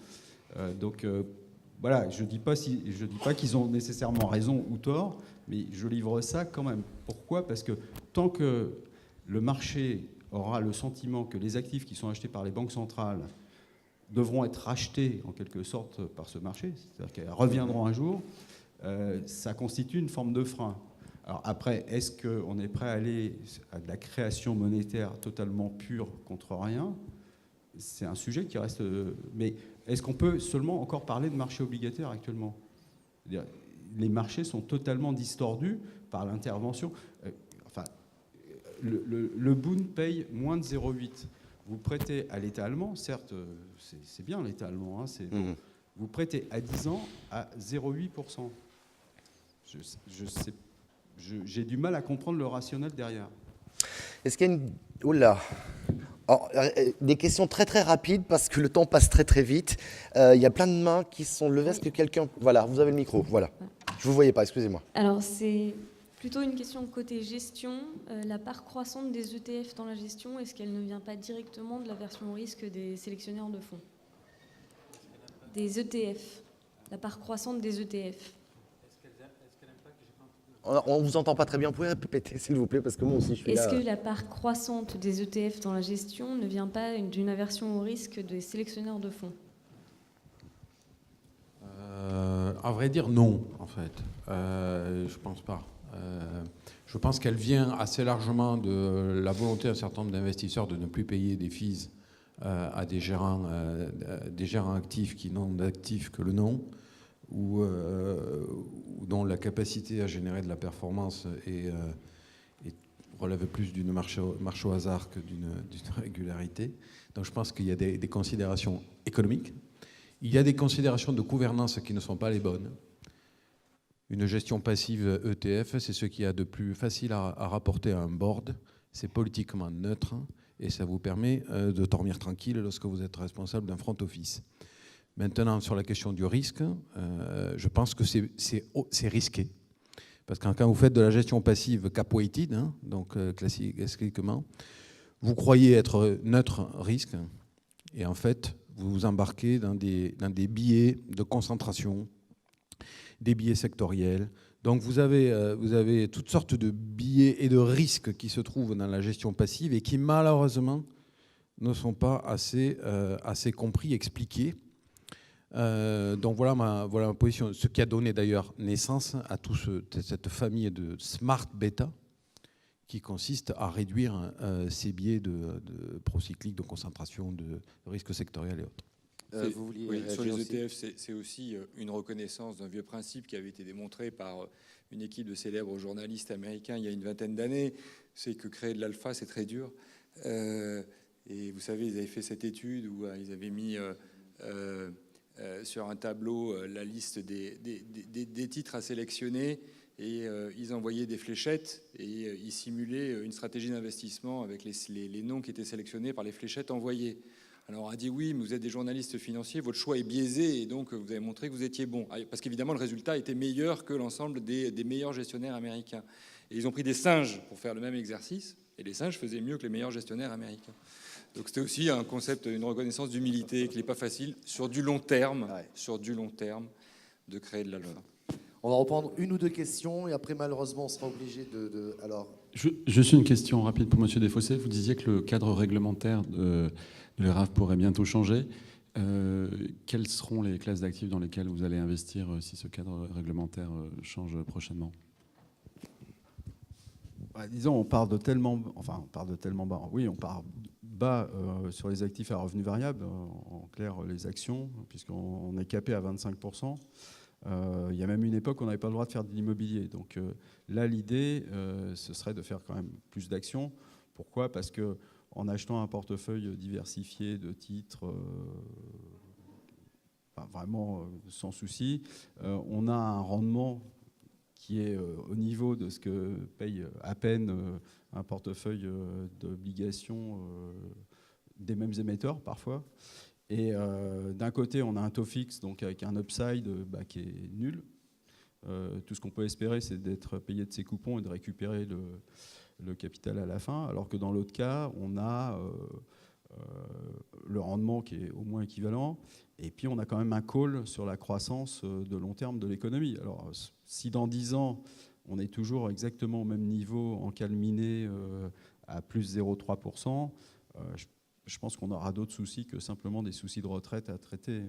Voilà, je ne dis pas qu'ils ont nécessairement raison ou tort, mais je livre ça quand même. Pourquoi ? Parce que tant que le marché aura le sentiment que les actifs qui sont achetés par les banques centrales devront être rachetés en quelque sorte par ce marché, c'est-à-dire qu'elles reviendront un jour, ça constitue une forme de frein. Alors après, est-ce qu'on est prêt à aller à de la création monétaire totalement pure contre rien ? C'est un sujet qui reste... Mais est-ce qu'on peut seulement encore parler de marché obligataire actuellement ? Les marchés sont totalement distordus par l'intervention. Le Bund paye moins de 0,8. Vous prêtez à l'État allemand, certes, c'est bien l'État allemand, hein, vous prêtez à 10 ans à 0,8%. J'ai du mal à comprendre le rationnel derrière. Est-ce qu'il y a une... Oula. Alors, des questions très très rapides parce que le temps passe très très vite. Il y a plein de mains qui sont levées. Est-ce que quelqu'un... Voilà, vous avez le micro. Voilà. Je ne vous voyais pas, excusez-moi. Alors, c'est plutôt une question côté gestion. La part croissante des ETF dans la gestion, est-ce qu'elle ne vient pas directement de la version au risque des sélectionneurs de fonds ? Des ETF. La part croissante des ETF. On ne vous entend pas très bien. Vous pouvez répéter, s'il vous plaît, parce que moi aussi, je suis là. Est-ce que la part croissante des ETF dans la gestion ne vient pas d'une aversion au risque des sélectionneurs de fonds ? À vrai dire, non, en fait. Je pense pas. Je pense qu'elle vient assez largement de la volonté d'un certain nombre d'investisseurs de ne plus payer des fees à des gérants actifs qui n'ont d'actifs que le nom, ou dont la capacité à générer de la performance relève plus d'une marche au hasard que d'une régularité. Donc je pense qu'il y a des considérations économiques. Il y a des considérations de gouvernance qui ne sont pas les bonnes. Une gestion passive ETF, c'est ce qu'il y a de plus facile à rapporter à un board. C'est politiquement neutre et ça vous permet de dormir tranquille lorsque vous êtes responsable d'un front office. Maintenant, sur la question du risque, je pense que c'est risqué. Parce que quand vous faites de la gestion passive cap-weighted, donc classiquement, vous croyez être neutre risque, et en fait, vous vous embarquez dans des billets de concentration, des billets sectoriels. Donc vous avez toutes sortes de billets et de risques qui se trouvent dans la gestion passive et qui, malheureusement, ne sont pas assez compris, expliqués. Donc voilà ma position, ce qui a donné d'ailleurs naissance à toute cette famille de smart beta qui consiste à réduire ces biais de procyclique, de concentration, de risque sectoriel et autres. Vous vouliez Oui, sur les aussi ETF, c'est aussi une reconnaissance d'un vieux principe qui avait été démontré par une équipe de célèbres journalistes américains il y a une vingtaine d'années. C'est que créer de l'alpha, c'est très dur. Et vous savez, ils avaient fait cette étude où ils avaient mis sur un tableau la liste des titres à sélectionner et ils envoyaient des fléchettes et ils simulaient une stratégie d'investissement avec les noms qui étaient sélectionnés par les fléchettes envoyées. Alors on a dit oui, mais vous êtes des journalistes financiers, votre choix est biaisé et donc vous avez montré que vous étiez bon. Parce qu'évidemment, le résultat était meilleur que l'ensemble des meilleurs gestionnaires américains. Et ils ont pris des singes pour faire le même exercice et les singes faisaient mieux que les meilleurs gestionnaires américains. Donc c'était aussi un concept, une reconnaissance d'humilité qui n'est pas facile sur du long terme, de créer de l'alpha. On va reprendre une ou deux questions et après malheureusement on sera obligé de... Alors... Juste une question rapide pour M. Desfossés. Vous disiez que le cadre réglementaire de l'ERAF pourrait bientôt changer. Quelles seront les classes d'actifs dans lesquelles vous allez investir si ce cadre réglementaire change prochainement? Disons, on part de tellement bas. Oui, on part bas sur les actifs à revenus variables, en clair les actions, puisqu'on est capé à 25%. Il y a même une époque où on n'avait pas le droit de faire de l'immobilier. Donc là, l'idée, ce serait de faire quand même plus d'actions. Pourquoi ? Parce qu'en achetant un portefeuille diversifié de titres, vraiment sans souci, on a un rendement qui est au niveau de ce que paye à peine un portefeuille d'obligations des mêmes émetteurs parfois. Et d'un côté, on a un taux fixe, donc avec un upside qui est nul. Tout ce qu'on peut espérer, c'est d'être payé de ses coupons et de récupérer le capital à la fin. Alors que dans l'autre cas, on a le rendement qui est au moins équivalent. Et puis, on a quand même un call sur la croissance de long terme de l'économie. Alors, si dans 10 ans, on est toujours exactement au même niveau encalminé à plus 0,3%, je pense qu'on aura d'autres soucis que simplement des soucis de retraite à traiter.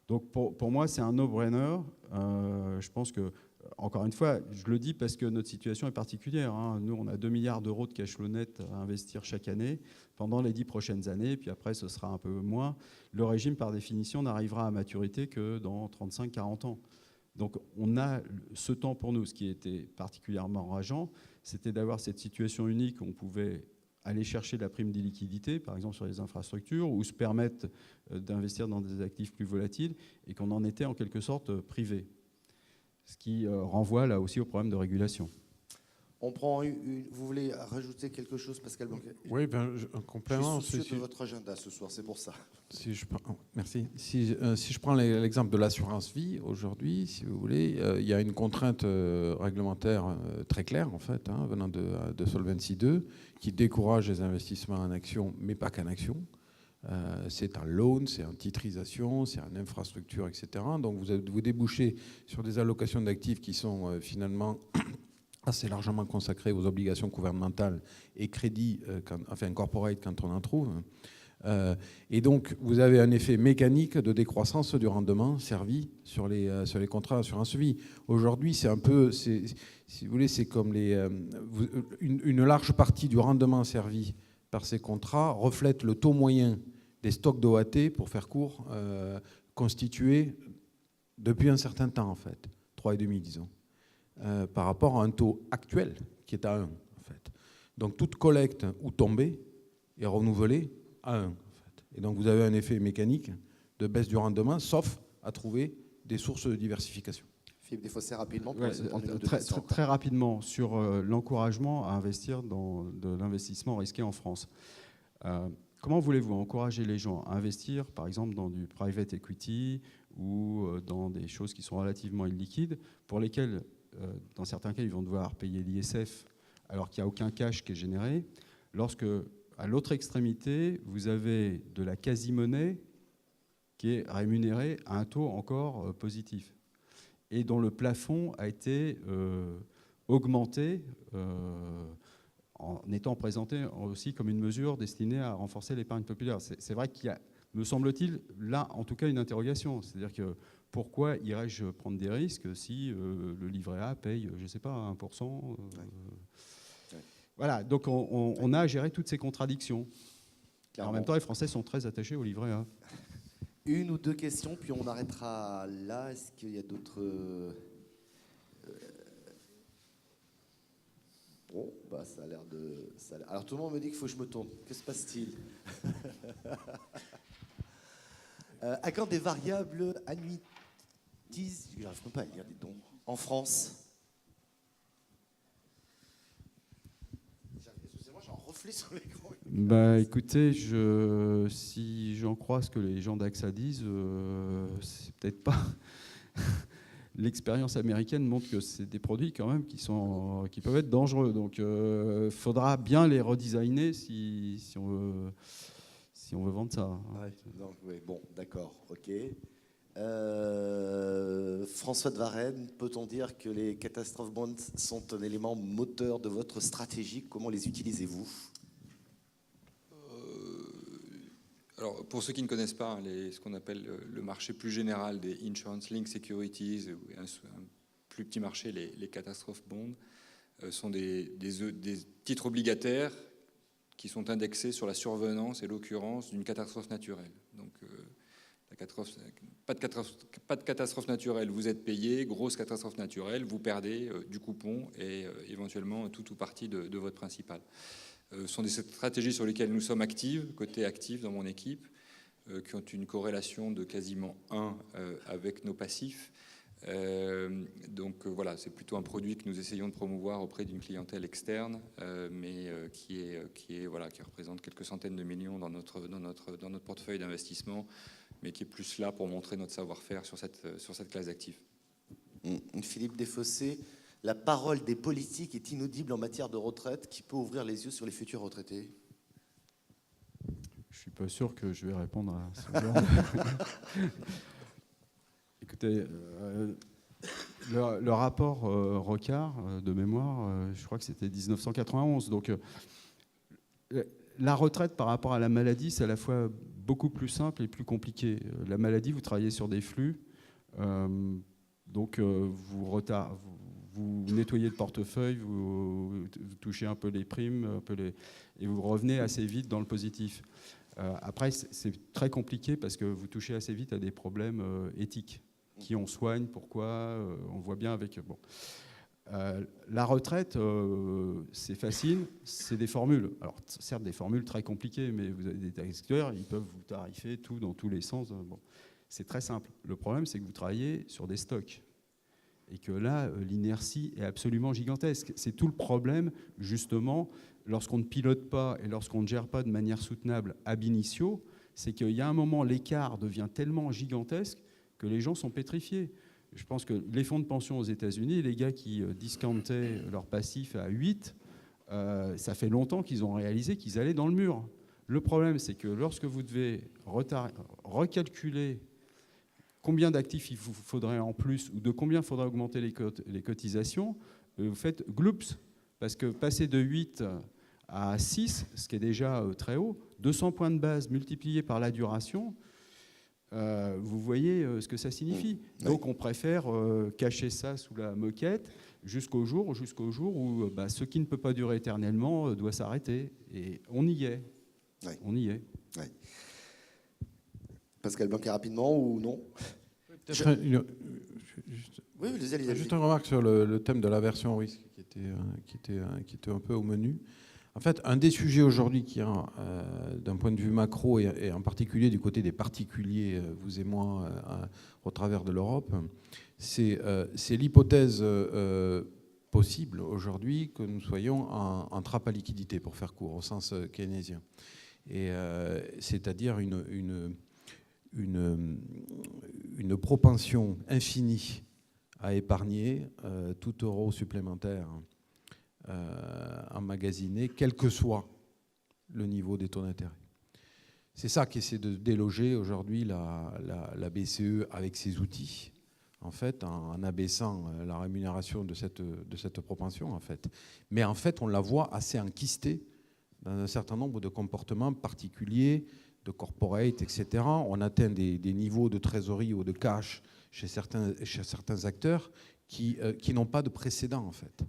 Donc pour moi, c'est un no-brainer. Je pense que, encore une fois, je le dis parce que notre situation est particulière. Nous, on a 2 milliards d'euros de cash flow net à investir chaque année pendant les 10 prochaines années, puis après, ce sera un peu moins. Le régime, par définition, n'arrivera à maturité que dans 35-40 ans. Donc on a ce temps pour nous. Ce qui était particulièrement rageant, c'était d'avoir cette situation unique où on pouvait aller chercher la prime d'illiquidité, par exemple sur les infrastructures, ou se permettre d'investir dans des actifs plus volatiles, et qu'on en était en quelque sorte privé. Ce qui renvoie là aussi au problème de régulation. On prend vous voulez rajouter quelque chose, Pascal Blanquet? Oui, un complément. Je suis soucieux de votre agenda ce soir, c'est pour ça. Merci. Si je prends l'exemple de l'assurance vie, aujourd'hui, si vous voulez, il y a une contrainte réglementaire très claire, en fait, venant de Solvency II, qui décourage les investissements en actions, mais pas qu'en actions. C'est un loan, c'est en titrisation, c'est en infrastructure, etc. Donc vous débouchez sur des allocations d'actifs qui sont finalement assez largement consacrées aux obligations gouvernementales et crédits, corporate quand on en trouve. Et donc vous avez un effet mécanique de décroissance du rendement servi sur les contrats d'assurance vie. Aujourd'hui, c'est un peu, si vous voulez, c'est comme une large partie du rendement servi par ces contrats reflète le taux moyen des stocks d'OAT, pour faire court, constitués depuis un certain temps, en fait, 3,5 disons, par rapport à un taux actuel qui est à 1, en fait. Donc toute collecte ou tombée est renouvelée à 1, en fait. Et donc vous avez un effet mécanique de baisse du rendement, sauf à trouver des sources de diversification. Philippe Desfossés, rapidement. Très rapidement, sur l'encouragement à investir dans de l'investissement risqué en France. Comment voulez-vous encourager les gens à investir, par exemple, dans du private equity ou dans des choses qui sont relativement illiquides, pour lesquelles, dans certains cas, ils vont devoir payer l'ISF alors qu'il n'y a aucun cash qui est généré, lorsque, à l'autre extrémité, vous avez de la quasi-monnaie qui est rémunérée à un taux encore positif et dont le plafond a été augmenté en étant présenté aussi comme une mesure destinée à renforcer l'épargne populaire. C'est vrai qu'il y a, me semble-t-il, là, en tout cas, une interrogation. C'est-à-dire que pourquoi irais-je prendre des risques si le livret A paye, je ne sais pas, 1% Voilà, donc on a à gérer toutes ces contradictions. En même temps, les Français sont très attachés au livret A. Une ou deux questions, puis on arrêtera là. Est-ce qu'il y a d'autres... Bon, bah, ça a l'air de... Alors tout le monde me dit qu'il faut que je me tourne. Que se passe-t-il? À quand des variables annuities... Je n'arrive même pas à lire, dis donc. En France? Excusez-moi, j'ai un reflet sur l'écran. Bah, écoutez, si j'en crois ce que les gens d'AXA disent, c'est peut-être pas... L'expérience américaine montre que c'est des produits quand même qui peuvent être dangereux. Donc, il faudra bien les redesigner si on veut vendre ça. Ouais, donc, oui, bon, d'accord, ok. François de Varenne, peut-on dire que les catastrophes bonds sont un élément moteur de votre stratégie? Comment les utilisez-vous? Alors, pour ceux qui ne connaissent pas ce qu'on appelle le marché plus général des Insurance Linked Securities, un plus petit marché, les catastrophes bonds, sont des titres obligataires qui sont indexés sur la survenance et l'occurrence d'une catastrophe naturelle. Donc, pas de catastrophe naturelle, vous êtes payé, grosse catastrophe naturelle, vous perdez du coupon et éventuellement tout ou partie de votre principal. Ce sont des stratégies sur lesquelles nous sommes actifs, côté actif dans mon équipe, qui ont une corrélation de quasiment 1 avec nos passifs. Donc voilà, c'est plutôt un produit que nous essayons de promouvoir auprès d'une clientèle externe, mais qui représente quelques centaines de millions dans notre portefeuille d'investissement, mais qui est plus là pour montrer notre savoir-faire sur cette classe d'actifs. Philippe Desfossés, la parole des politiques est inaudible en matière de retraite. Qui peut ouvrir les yeux sur les futurs retraités? Je ne suis pas sûr que je vais répondre à ce genre. Écoutez, le rapport Rocard, de mémoire, je crois que c'était 1991. Donc, la retraite par rapport à la maladie, c'est à la fois beaucoup plus simple et plus compliqué. La maladie, vous travaillez sur des flux. Donc, vous nettoyez le portefeuille, vous touchez un peu les primes, et vous revenez assez vite dans le positif. Après, c'est très compliqué parce que vous touchez assez vite à des problèmes éthiques. Qui on soigne, pourquoi, on voit bien avec... Bon. La retraite, c'est facile, c'est des formules. Alors, certes, des formules très compliquées, mais vous avez des tarifs, ils peuvent vous tarifer tout dans tous les sens. Bon. C'est très simple. Le problème, c'est que vous travaillez sur des stocks. Et que là, l'inertie est absolument gigantesque. C'est tout le problème, justement, lorsqu'on ne pilote pas et lorsqu'on ne gère pas de manière soutenable ab initio, c'est qu'il y a un moment, l'écart devient tellement gigantesque que les gens sont pétrifiés. Je pense que les fonds de pension aux États-Unis, les gars qui discountaient leur passif à 8, ça fait longtemps qu'ils ont réalisé qu'ils allaient dans le mur. Le problème, c'est que lorsque vous devez recalculer combien d'actifs il vous faudrait en plus ou de combien il faudrait augmenter les cotisations, vous faites gloops. Parce que passer de 8 à 6, ce qui est déjà très haut, 200 points de base multipliés par la duration, vous voyez ce que ça signifie. Donc on préfère cacher ça sous la moquette jusqu'au jour où ce qui ne peut pas durer éternellement doit s'arrêter. Et on y est. Oui. On y est. Oui. Pascal Blanquet, rapidement ou non? Juste une remarque sur le thème de l'aversion au risque qui était un peu au menu. En fait, un des sujets aujourd'hui qui a, d'un point de vue macro et en particulier du côté des particuliers, vous et moi, au travers de l'Europe, c'est l'hypothèse possible aujourd'hui que nous soyons en trappe à liquidité, pour faire court, au sens keynésien. Et c'est-à-dire une propension infinie à épargner tout euro supplémentaire emmagasiné, quel que soit le niveau des taux d'intérêt. C'est ça qu'essaie de déloger aujourd'hui la BCE avec ses outils, en fait, en abaissant la rémunération de cette propension, en fait. Mais en fait, on la voit assez enquistée dans un certain nombre de comportements particuliers, de corporate, etc. On atteint des niveaux de trésorerie ou de cash chez certains acteurs qui n'ont pas de précédent, en fait.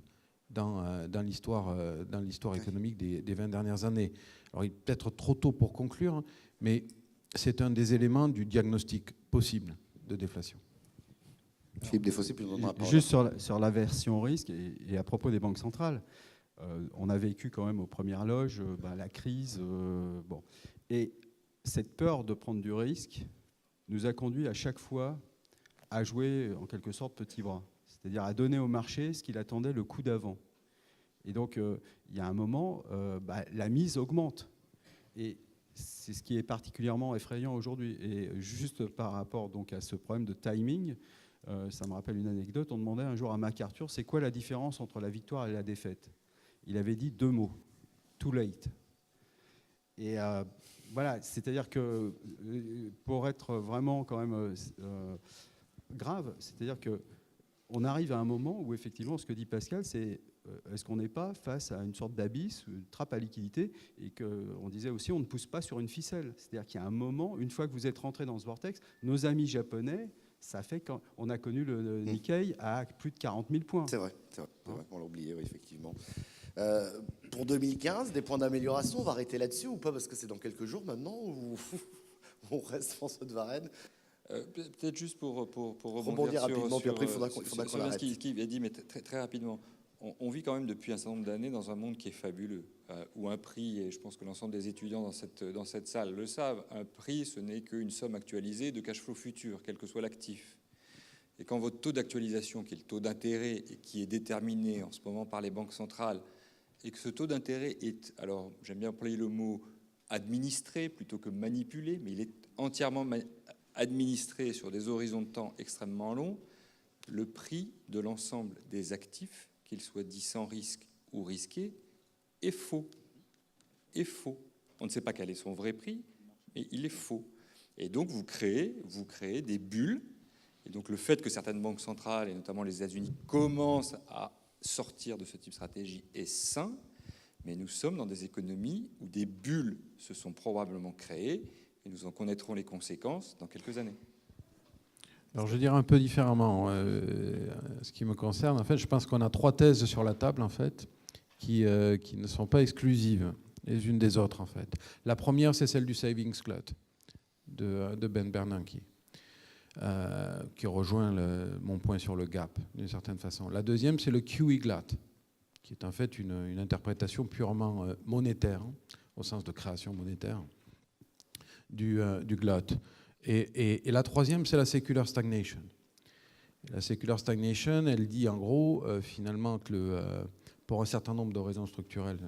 dans l'histoire économique des 20 dernières années. Alors, il est peut-être trop tôt pour conclure, mais c'est un des éléments du diagnostic possible de déflation. Philippe Desfossés, puis juste sur la version risque et à propos des banques centrales, on a vécu quand même aux premières loges la crise. Bon. Et cette peur de prendre du risque nous a conduit à chaque fois à jouer en quelque sorte petit bras, c'est-à-dire à donner au marché ce qu'il attendait le coup d'avant. Et donc, il y a un moment, la mise augmente. Et c'est ce qui est particulièrement effrayant aujourd'hui. Et juste par rapport donc, à ce problème de timing, ça me rappelle une anecdote. On demandait un jour à MacArthur, c'est quoi la différence entre la victoire et la défaite? Il avait dit 2 mots, too late. Et voilà, c'est-à-dire que pour être vraiment quand même grave, c'est-à-dire qu'on arrive à un moment où effectivement, ce que dit Pascal, c'est est-ce qu'on n'est pas face à une sorte d'abysse, une trappe à liquidité, et qu'on disait aussi on ne pousse pas sur une ficelle. C'est-à-dire qu'il y a un moment, une fois que vous êtes rentré dans ce vortex, nos amis japonais, ça fait qu'on a connu le Nikkei à plus de 40 000 points. C'est vrai, on l'a oublié, oui, effectivement. Pour 2015, des points d'amélioration, on va arrêter là-dessus ou pas, parce que c'est dans quelques jours maintenant, ou on reste François de Varenne? Peut-être juste pour rebondir rapidement, sur, puis après il faudra qu'on arrête. Ce qu'il a dit, mais très, très rapidement. On vit quand même depuis un certain nombre d'années dans un monde qui est fabuleux, où un prix, et je pense que l'ensemble des étudiants dans cette salle le savent, un prix, ce n'est qu'une somme actualisée de cash flow futur, quel que soit l'actif. Et quand votre taux d'actualisation, qui est le taux d'intérêt, et qui est déterminé en ce moment par les banques centrales, et que ce taux d'intérêt est, alors j'aime bien employer le mot administré plutôt que manipulé, mais il est entièrement administré sur des horizons de temps extrêmement longs, le prix de l'ensemble des actifs, qu'il soit dit sans risque ou risqué, est faux. Est faux. On ne sait pas quel est son vrai prix, mais il est faux. Et donc vous créez des bulles. Et donc le fait que certaines banques centrales, et notamment les États-Unis, commencent à sortir de ce type de stratégie est sain, mais nous sommes dans des économies où des bulles se sont probablement créées, et nous en connaîtrons les conséquences dans quelques années. Alors je dirais un peu différemment. Ce qui me concerne, en fait, je pense qu'on a 3 thèses sur la table, en fait, qui ne sont pas exclusives les unes des autres, en fait. La première, c'est celle du savings glut de Ben Bernanke, qui rejoint mon point sur le gap, d'une certaine façon. La deuxième, c'est le QE glut, qui est en fait une interprétation purement monétaire, au sens de création monétaire, du glut. Et la troisième, c'est la secular stagnation. La secular stagnation, elle dit en gros, finalement, que pour un certain nombre de raisons structurelles,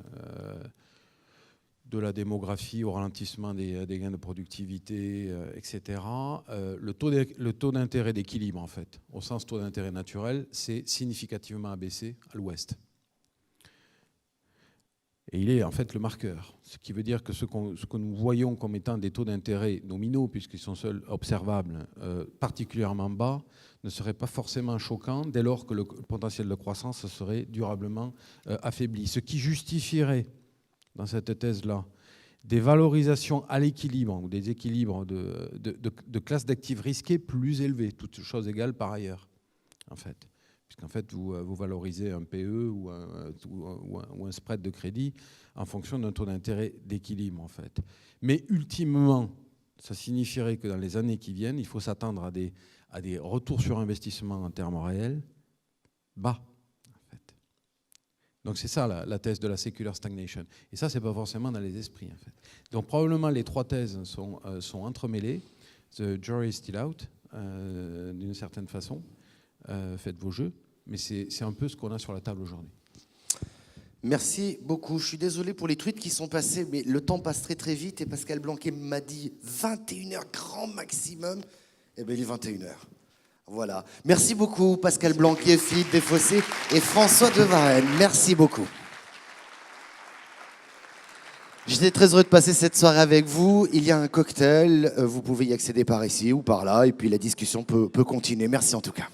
de la démographie au ralentissement des gains de productivité, etc., le taux d'intérêt d'équilibre, en fait, au sens taux d'intérêt naturel, c'est significativement abaissé à l'ouest. Et il est en fait le marqueur, ce qui veut dire que ce que nous voyons comme étant des taux d'intérêt nominaux, puisqu'ils sont seuls observables, particulièrement bas, ne serait pas forcément choquant dès lors que le potentiel de croissance serait durablement affaibli. Ce qui justifierait, dans cette thèse-là, des valorisations à l'équilibre ou des équilibres de classes d'actifs risqués plus élevés, toutes choses égales par ailleurs, en fait. Puisqu'en fait, vous valorisez un PE ou un spread de crédit en fonction d'un taux d'intérêt d'équilibre, en fait. Mais ultimement, ça signifierait que dans les années qui viennent, il faut s'attendre à des retours sur investissement en termes réels bas, en fait. Donc c'est ça la thèse de la secular stagnation. Et ça, c'est pas forcément dans les esprits, en fait. Donc probablement les 3 thèses sont entremêlées. The jury is still out, d'une certaine façon. Faites vos jeux, mais c'est un peu ce qu'on a sur la table aujourd'hui. Merci beaucoup. Je suis désolé pour les tweets qui sont passés, mais le temps passe très très vite et Pascal Blanquet m'a dit 21h grand maximum. Eh bien, il est 21h. Voilà. Merci beaucoup Pascal Blanquet, Philippe Desfossés et François de Varenne. Merci beaucoup. J'étais très heureux de passer cette soirée avec vous. Il y a un cocktail, vous pouvez y accéder par ici ou par là, et puis la discussion peut continuer. Merci en tout cas.